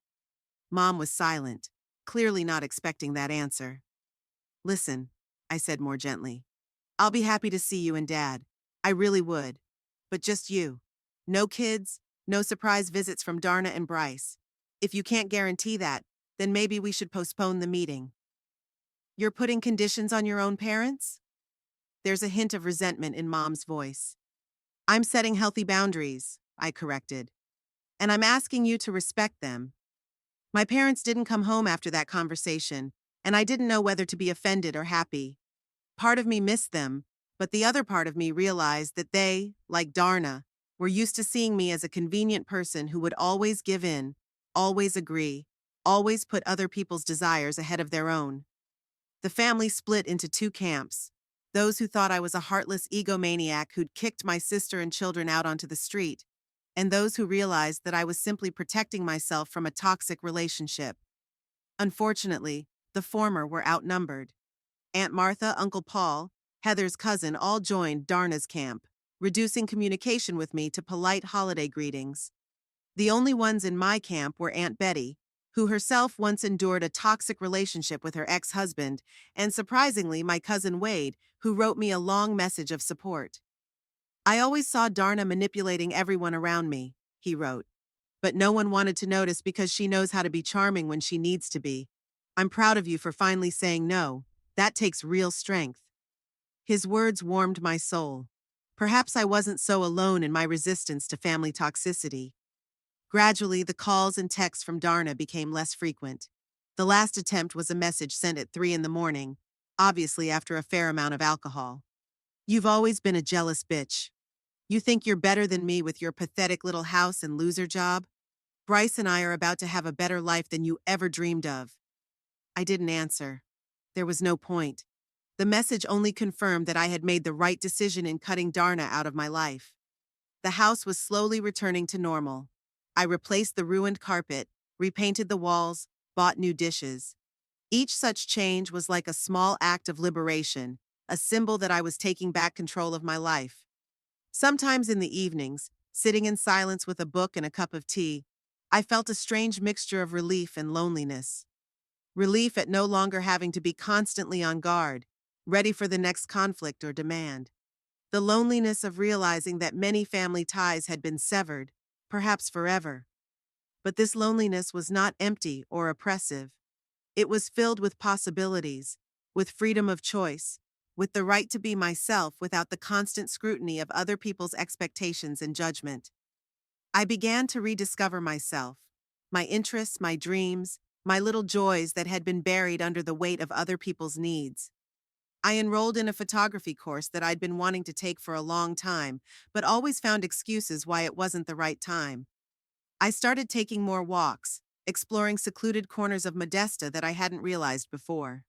S1: Mom was silent, clearly not expecting that answer. "Listen," I said more gently. "I'll be happy to see you and Dad. I really would. But just you. No kids, no surprise visits from Darna and Bryce. If you can't guarantee that, then maybe we should postpone the meeting." "You're putting conditions on your own parents?" There's a hint of resentment in Mom's voice. "I'm setting healthy boundaries," I corrected. "And I'm asking you to respect them." My parents didn't come home after that conversation, and I didn't know whether to be offended or happy. Part of me missed them, But the other part of me realized that they, like Darna, were used to seeing me as a convenient person who would always give in, always agree, always put other people's desires ahead of their own. The family split into two camps: those who thought I was a heartless egomaniac who'd kicked my sister and children out onto the street, and those who realized that I was simply protecting myself from a toxic relationship. Unfortunately, the former were outnumbered. Aunt Martha, Uncle Paul, Heather's cousin all joined Darna's camp, reducing communication with me to polite holiday greetings. The only ones in my camp were Aunt Betty, who herself once endured a toxic relationship with her ex-husband, and surprisingly, my cousin Wade, who wrote me a long message of support. "I always saw Darna manipulating everyone around me," he wrote. "But no one wanted to notice because she knows how to be charming when she needs to be. I'm proud of you for finally saying no. That takes real strength." His words warmed my soul. Perhaps I wasn't so alone in my resistance to family toxicity. Gradually, the calls and texts from Darna became less frequent. The last attempt was a message sent at 3 in the morning, obviously after a fair amount of alcohol. "You've always been a jealous bitch. You think you're better than me with your pathetic little house and loser job? Bryce and I are about to have a better life than you ever dreamed of." I didn't answer. There was no point. The message only confirmed that I had made the right decision in cutting Darna out of my life. The house was slowly returning to normal. I replaced the ruined carpet, repainted the walls, bought new dishes. Each such change was like a small act of liberation, a symbol that I was taking back control of my life. Sometimes in the evenings, sitting in silence with a book and a cup of tea, I felt a strange mixture of relief and loneliness. Relief at no longer having to be constantly on guard, ready for the next conflict or demand. The loneliness of realizing that many family ties had been severed, perhaps forever. But this loneliness was not empty or oppressive. It was filled with possibilities, with freedom of choice, with the right to be myself without the constant scrutiny of other people's expectations and judgment. I began to rediscover myself, my interests, my dreams, my little joys that had been buried under the weight of other people's needs. I enrolled in a photography course that I'd been wanting to take for a long time, but always found excuses why it wasn't the right time. I started taking more walks, exploring secluded corners of Modesta that I hadn't realized before.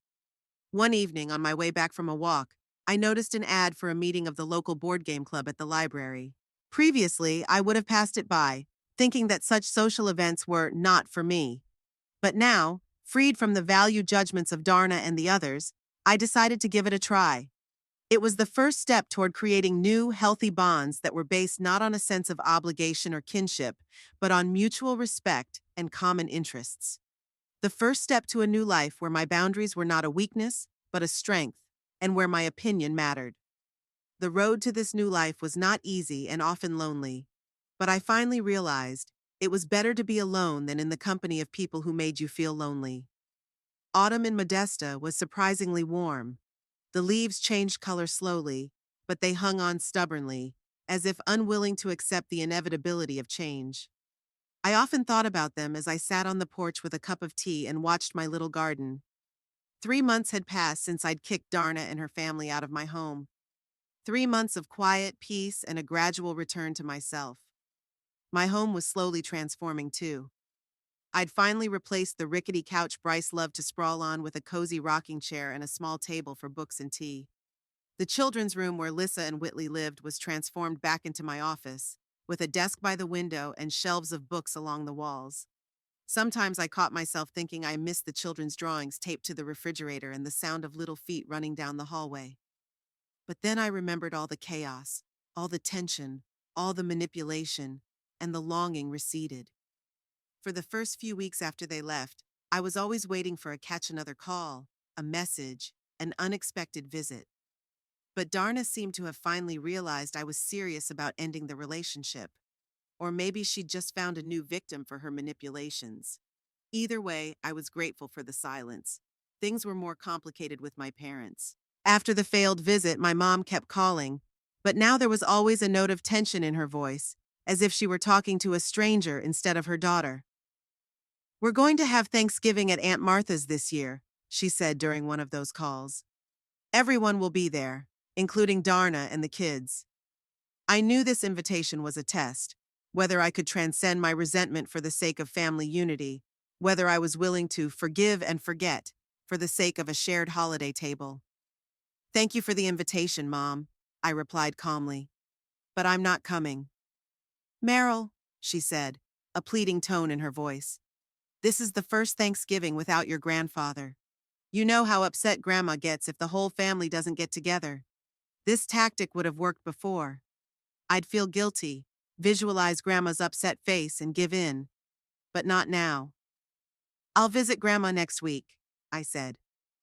S1: One evening, on my way back from a walk, I noticed an ad for a meeting of the local board game club at the library. Previously, I would have passed it by, thinking that such social events were not for me. But now, freed from the value judgments of Darna and the others, I decided to give it a try. It was the first step toward creating new, healthy bonds that were based not on a sense of obligation or kinship, but on mutual respect and common interests. The first step to a new life where my boundaries were not a weakness, but a strength, and where my opinion mattered. The road to this new life was not easy and often lonely, but I finally realized it was better to be alone than in the company of people who made you feel lonely. Autumn in Modesta was surprisingly warm. The leaves changed color slowly, but they hung on stubbornly, as if unwilling to accept the inevitability of change. I often thought about them as I sat on the porch with a cup of tea and watched my little garden. 3 months had passed since I'd kicked Darna and her family out of my home. 3 months of quiet, peace, and a gradual return to myself. My home was slowly transforming too. I'd finally replaced the rickety couch Bryce loved to sprawl on with a cozy rocking chair and a small table for books and tea. The children's room where Lissa and Whitley lived was transformed back into my office, with a desk by the window and shelves of books along the walls. Sometimes I caught myself thinking I missed the children's drawings taped to the refrigerator and the sound of little feet running down the hallway. But then I remembered all the chaos, all the tension, all the manipulation, and the longing receded. For the first few weeks after they left, I was always waiting for a catch another call, a message, an unexpected visit. But Darna seemed to have finally realized I was serious about ending the relationship. Or maybe she'd just found a new victim for her manipulations. Either way, I was grateful for the silence. Things were more complicated with my parents. After the failed visit, my mom kept calling, but now there was always a note of tension in her voice, as if she were talking to a stranger instead of her daughter. "We're going to have Thanksgiving at Aunt Martha's this year," she said during one of those calls. "Everyone will be there. including Darna and the kids. I knew this invitation was a test, whether I could transcend my resentment for the sake of family unity, whether I was willing to forgive and forget for the sake of a shared holiday table. Thank you for the invitation, Mom, I replied calmly, but I'm not coming. Meryl, she said, a pleading tone in her voice. This is the first Thanksgiving without your grandfather. You know how upset Grandma gets if the whole family doesn't get together. This tactic would have worked before. I'd feel guilty, visualize Grandma's upset face and give in. But not now. I'll visit Grandma next week, I said.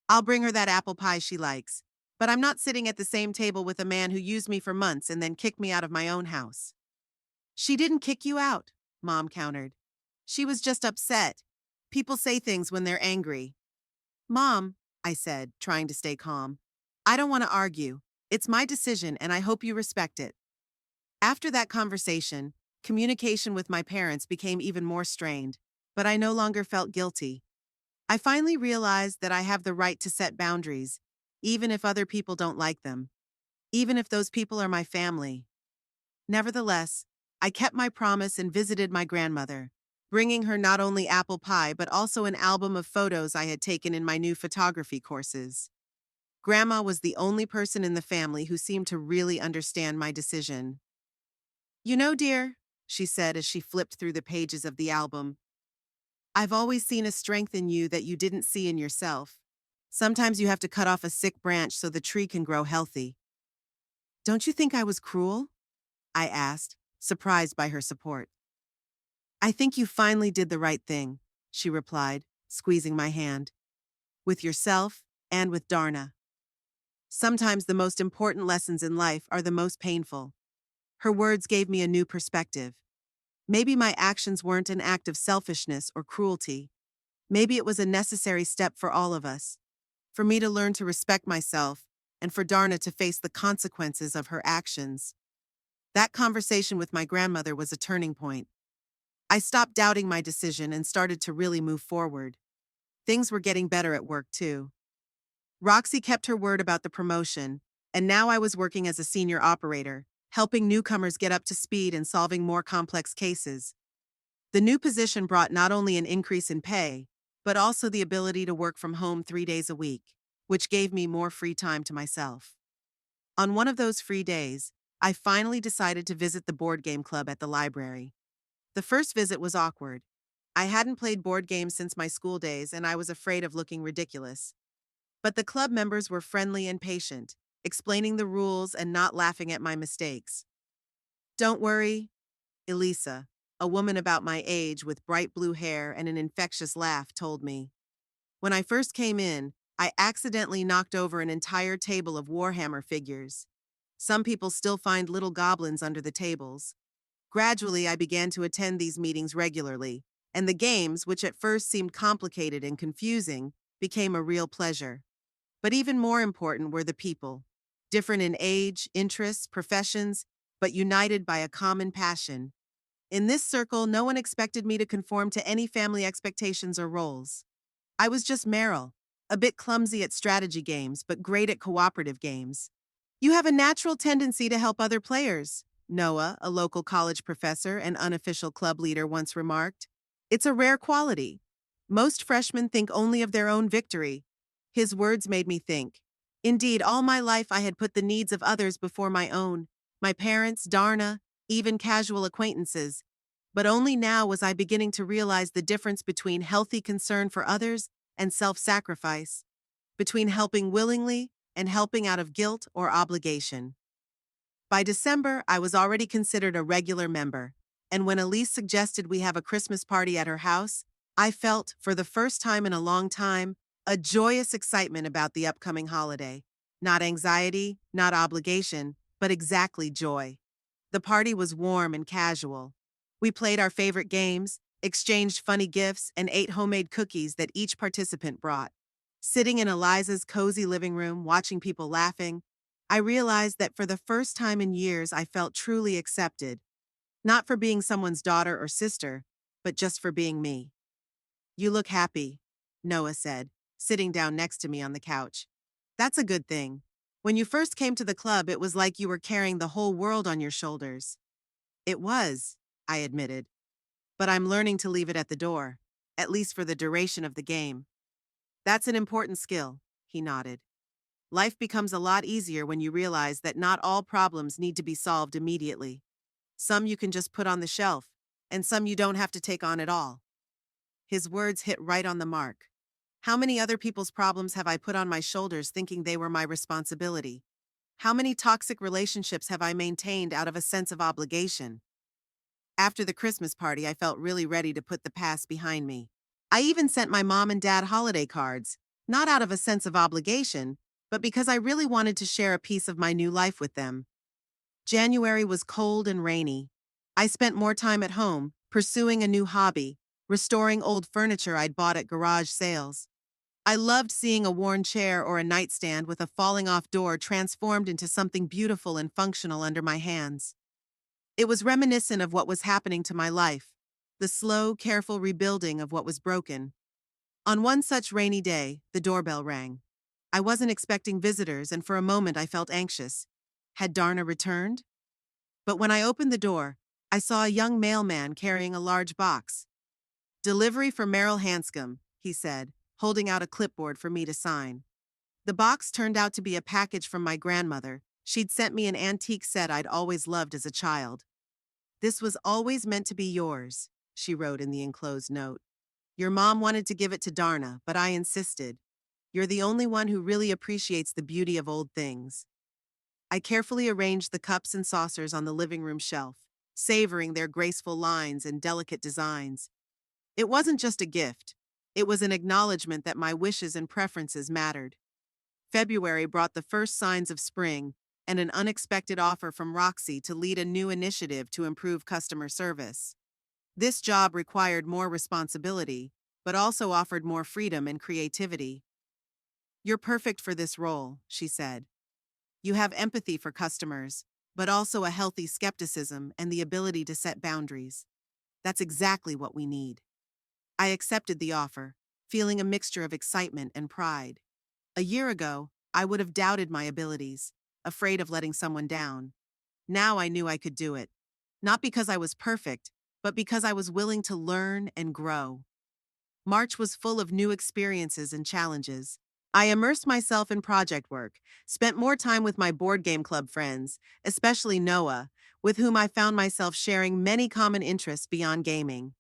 S1: I'll bring her that apple pie she likes. But I'm not sitting at the same table with a man who used me for months and then kicked me out of my own house. She didn't kick you out, Mom countered. She was just upset. People say things when they're angry. Mom, I said, trying to stay calm. I don't want to argue. It's my decision and I hope you respect it. After that conversation, communication with my parents became even more strained, but I no longer felt guilty. I finally realized that I have the right to set boundaries, even if other people don't like them, even if those people are my family. Nevertheless, I kept my promise and visited my grandmother, bringing her not only apple pie but also an album of photos I had taken in my new photography courses. Grandma was the only person in the family who seemed to really understand my decision. You know, dear, she said as she flipped through the pages of the album, I've always seen a strength in you that you didn't see in yourself. Sometimes you have to cut off a sick branch so the tree can grow healthy. Don't you think I was cruel? I asked, surprised by her support. I think you finally did the right thing, she replied, squeezing my hand. With yourself and with Darna. Sometimes the most important lessons in life are the most painful. Her words gave me a new perspective. Maybe my actions weren't an act of selfishness or cruelty. Maybe it was a necessary step for all of us. For me to learn to respect myself, and for Darna to face the consequences of her actions. That conversation with my grandmother was a turning point. I stopped doubting my decision and started to really move forward. Things were getting better at work, too. Roxy kept her word about the promotion, and now I was working as a senior operator, helping newcomers get up to speed and solving more complex cases. The new position brought not only an increase in pay, but also the ability to work from home 3 days a week, which gave me more free time to myself. On one of those free days, I finally decided to visit the board game club at the library. The first visit was awkward. I hadn't played board games since my school days and I was afraid of looking ridiculous. But the club members were friendly and patient, explaining the rules and not laughing at my mistakes. Don't worry, Elisa, a woman about my age with bright blue hair and an infectious laugh, told me. When I first came in, I accidentally knocked over an entire table of Warhammer figures. Some people still find little goblins under the tables. Gradually, I began to attend these meetings regularly, and the games, which at first seemed complicated and confusing, became a real pleasure. But even more important were the people. Different in age, interests, professions, but united by a common passion. In this circle, no one expected me to conform to any family expectations or roles. I was just Meryl, a bit clumsy at strategy games, but great at cooperative games. You have a natural tendency to help other players, Noah, a local college professor and unofficial club leader, once remarked. It's a rare quality. Most freshmen think only of their own victory. His words made me think. Indeed, all my life I had put the needs of others before my own, my parents, Darna, even casual acquaintances. But only now was I beginning to realize the difference between healthy concern for others and self-sacrifice, between helping willingly and helping out of guilt or obligation. By December, I was already considered a regular member, and when Elise suggested we have a Christmas party at her house, I felt, for the first time in a long time, a joyous excitement about the upcoming holiday. Not anxiety, not obligation, but exactly joy. The party was warm and casual. We played our favorite games, exchanged funny gifts, and ate homemade cookies that each participant brought. Sitting in Eliza's cozy living room, watching people laughing, I realized that for the first time in years I felt truly accepted, not for being someone's daughter or sister, but just for being me. You look happy, Noah said, sitting down next to me on the couch. That's a good thing. When you first came to the club, it was like you were carrying the whole world on your shoulders. It was, I admitted, but I'm learning to leave it at the door, at least for the duration of the game. That's an important skill, he nodded. Life becomes a lot easier when you realize that not all problems need to be solved immediately. Some you can just put on the shelf, and some you don't have to take on at all. His words hit right on the mark. How many other people's problems have I put on my shoulders thinking they were my responsibility? How many toxic relationships have I maintained out of a sense of obligation? After the Christmas party, I felt really ready to put the past behind me. I even sent my mom and dad holiday cards, not out of a sense of obligation, but because I really wanted to share a piece of my new life with them. January was cold and rainy. I spent more time at home, pursuing a new hobby, restoring old furniture I'd bought at garage sales. I loved seeing a worn chair or a nightstand with a falling off door transformed into something beautiful and functional under my hands. It was reminiscent of what was happening to my life, the slow, careful rebuilding of what was broken. On one such rainy day, the doorbell rang. I wasn't expecting visitors, and for a moment I felt anxious. Had Darna returned? But when I opened the door, I saw a young mailman carrying a large box. "Delivery for Merrill Hanscom," he said, holding out a clipboard for me to sign. The box turned out to be a package from my grandmother. She'd sent me an antique set I'd always loved as a child. "This was always meant to be yours," she wrote in the enclosed note. "Your mom wanted to give it to Darna, but I insisted. You're the only one who really appreciates the beauty of old things." I carefully arranged the cups and saucers on the living room shelf, savoring their graceful lines and delicate designs. It wasn't just a gift. It was an acknowledgement that my wishes and preferences mattered. February brought the first signs of spring and an unexpected offer from Roxy to lead a new initiative to improve customer service. This job required more responsibility, but also offered more freedom and creativity. "You're perfect for this role," she said. "You have empathy for customers, but also a healthy skepticism and the ability to set boundaries. That's exactly what we need." I accepted the offer, feeling a mixture of excitement and pride. A year ago, I would have doubted my abilities, afraid of letting someone down. Now I knew I could do it. Not because I was perfect, but because I was willing to learn and grow. March was full of new experiences and challenges. I immersed myself in project work, spent more time with my board game club friends, especially Noah, with whom I found myself sharing many common interests beyond gaming.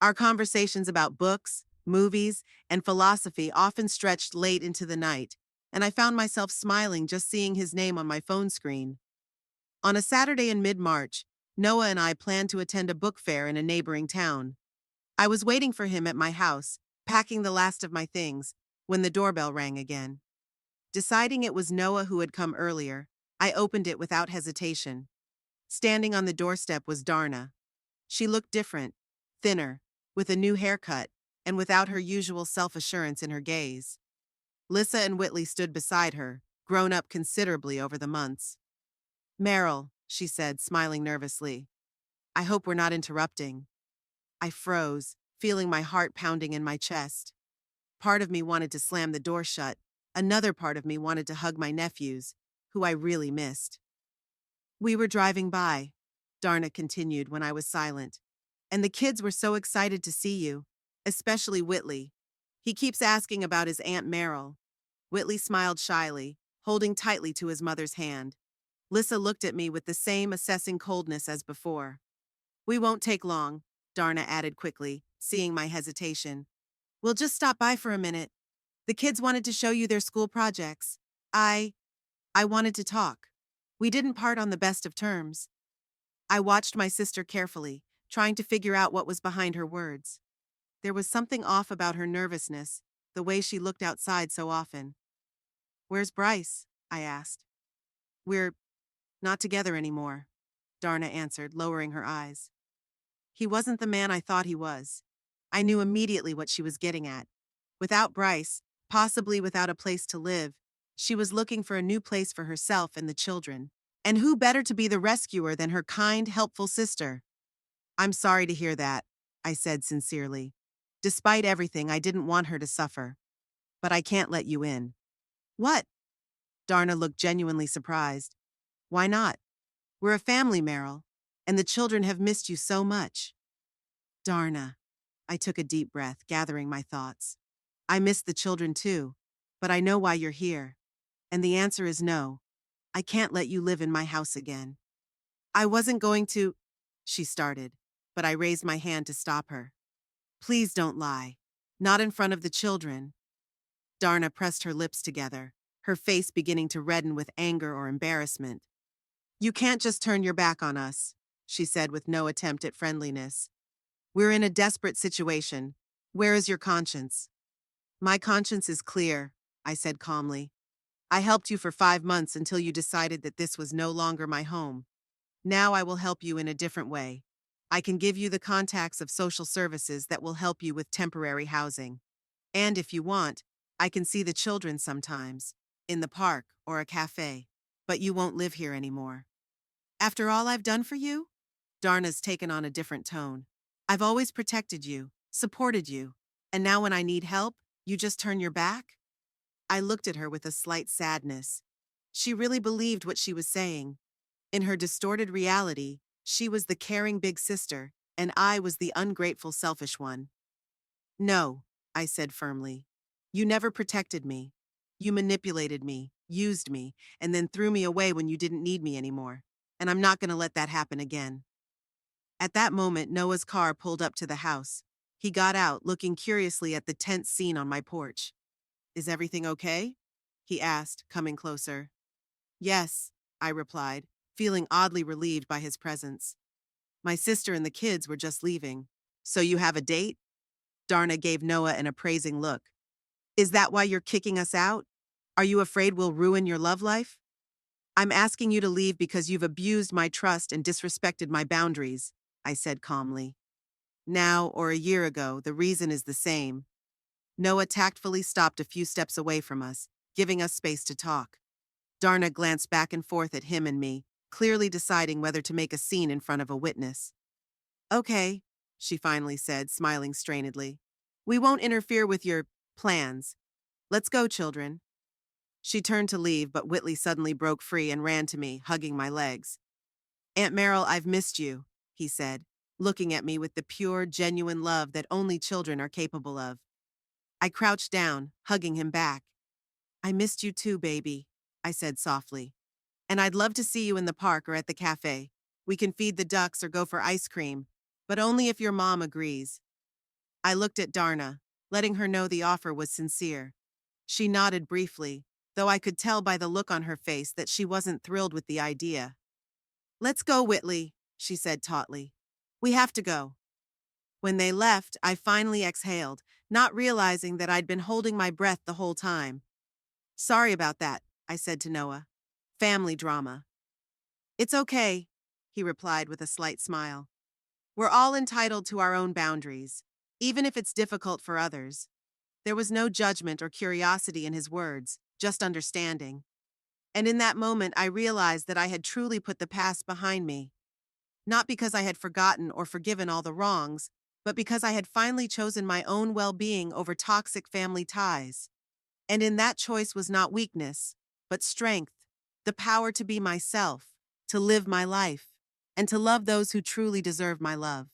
S1: Our conversations about books, movies, and philosophy often stretched late into the night, and I found myself smiling just seeing his name on my phone screen. On a Saturday in mid-March, Noah and I planned to attend a book fair in a neighboring town. I was waiting for him at my house, packing the last of my things, when the doorbell rang again. Deciding it was Noah who had come earlier, I opened it without hesitation. Standing on the doorstep was Darna. She looked different, thinner, with a new haircut, and without her usual self-assurance in her gaze. Lissa and Whitley stood beside her, grown up considerably over the months. "Meryl," she said, smiling nervously. "I hope we're not interrupting." I froze, feeling my heart pounding in my chest. Part of me wanted to slam the door shut. Another part of me wanted to hug my nephews, who I really missed. "We were driving by," Darna continued when I was silent, "and the kids were so excited to see you, especially Whitley. He keeps asking about his Aunt Meryl." Whitley smiled shyly, holding tightly to his mother's hand. Lissa looked at me with the same assessing coldness as before. "We won't take long," Darna added quickly, seeing my hesitation. "We'll just stop by for a minute. The kids wanted to show you their school projects. I wanted to talk. We didn't part on the best of terms." I watched my sister carefully, trying to figure out what was behind her words. There was something off about her nervousness, the way she looked outside so often. "Where's Bryce?" I asked. "We're not together anymore," Darna answered, lowering her eyes. "He wasn't the man I thought he was." I knew immediately what she was getting at. Without Bryce, possibly without a place to live, she was looking for a new place for herself and the children. And who better to be the rescuer than her kind, helpful sister? "I'm sorry to hear that," I said sincerely. "Despite everything, I didn't want her to suffer. But I can't let you in." "What?" Darna looked genuinely surprised. Why not? We're a family, Meryl, and the children have missed you so much. Darna. I took a deep breath, gathering my thoughts. I miss the children too, but I know why you're here. And the answer is no. I can't let you live in my house again. I wasn't going to, she started, but I raised my hand to stop her. Please don't lie. Not in front of the children. Darna pressed her lips together, her face beginning to redden with anger or embarrassment. You can't just turn your back on us, she said with no attempt at friendliness. We're in a desperate situation. Where is your conscience? My conscience is clear, I said calmly. I helped you for 5 months until you decided that this was no longer my home. Now I will help you in a different way. I can give you the contacts of social services that will help you with temporary housing. And if you want, I can see the children sometimes, in the park or a cafe. But you won't live here anymore. After all I've done for you? Darna's taken on a different tone. I've always protected you, supported you, and now when I need help, you just turn your back? I looked at her with a slight sadness. She really believed what she was saying. In her distorted reality, she was the caring big sister, and I was the ungrateful selfish one. No, I said firmly. You never protected me. You manipulated me, used me, and then threw me away when you didn't need me anymore. And I'm not going to let that happen again. At that moment, Noah's car pulled up to the house. He got out, looking curiously at the tense scene on my porch. Is everything okay? He asked, coming closer. Yes, I replied, feeling oddly relieved by his presence. My sister and the kids were just leaving. So you have a date? Darna gave Noah an appraising look. Is that why you're kicking us out? Are you afraid we'll ruin your love life? I'm asking you to leave because you've abused my trust and disrespected my boundaries, I said calmly. Now, or a year ago, the reason is the same. Noah tactfully stopped a few steps away from us, giving us space to talk. Darna glanced back and forth at him and me, clearly deciding whether to make a scene in front of a witness. Okay, she finally said, smiling strainedly. We won't interfere with your plans. Let's go, children. She turned to leave, but Whitley suddenly broke free and ran to me, hugging my legs. Aunt Meryl, I've missed you, he said, looking at me with the pure, genuine love that only children are capable of. I crouched down, hugging him back. I missed you too, baby, I said softly. And I'd love to see you in the park or at the cafe. We can feed the ducks or go for ice cream, but only if your mom agrees. I looked at Darna, letting her know the offer was sincere. She nodded briefly, though I could tell by the look on her face that she wasn't thrilled with the idea. Let's go, Whitley, she said tautly. We have to go. When they left, I finally exhaled, not realizing that I'd been holding my breath the whole time. Sorry about that, I said to Noah. Family drama. It's okay, he replied with a slight smile. We're all entitled to our own boundaries, even if it's difficult for others. There was no judgment or curiosity in his words, just understanding. And in that moment, I realized that I had truly put the past behind me. Not because I had forgotten or forgiven all the wrongs, but because I had finally chosen my own well-being over toxic family ties. And in that choice was not weakness, but strength, the power to be myself, to live my life, and to love those who truly deserve my love.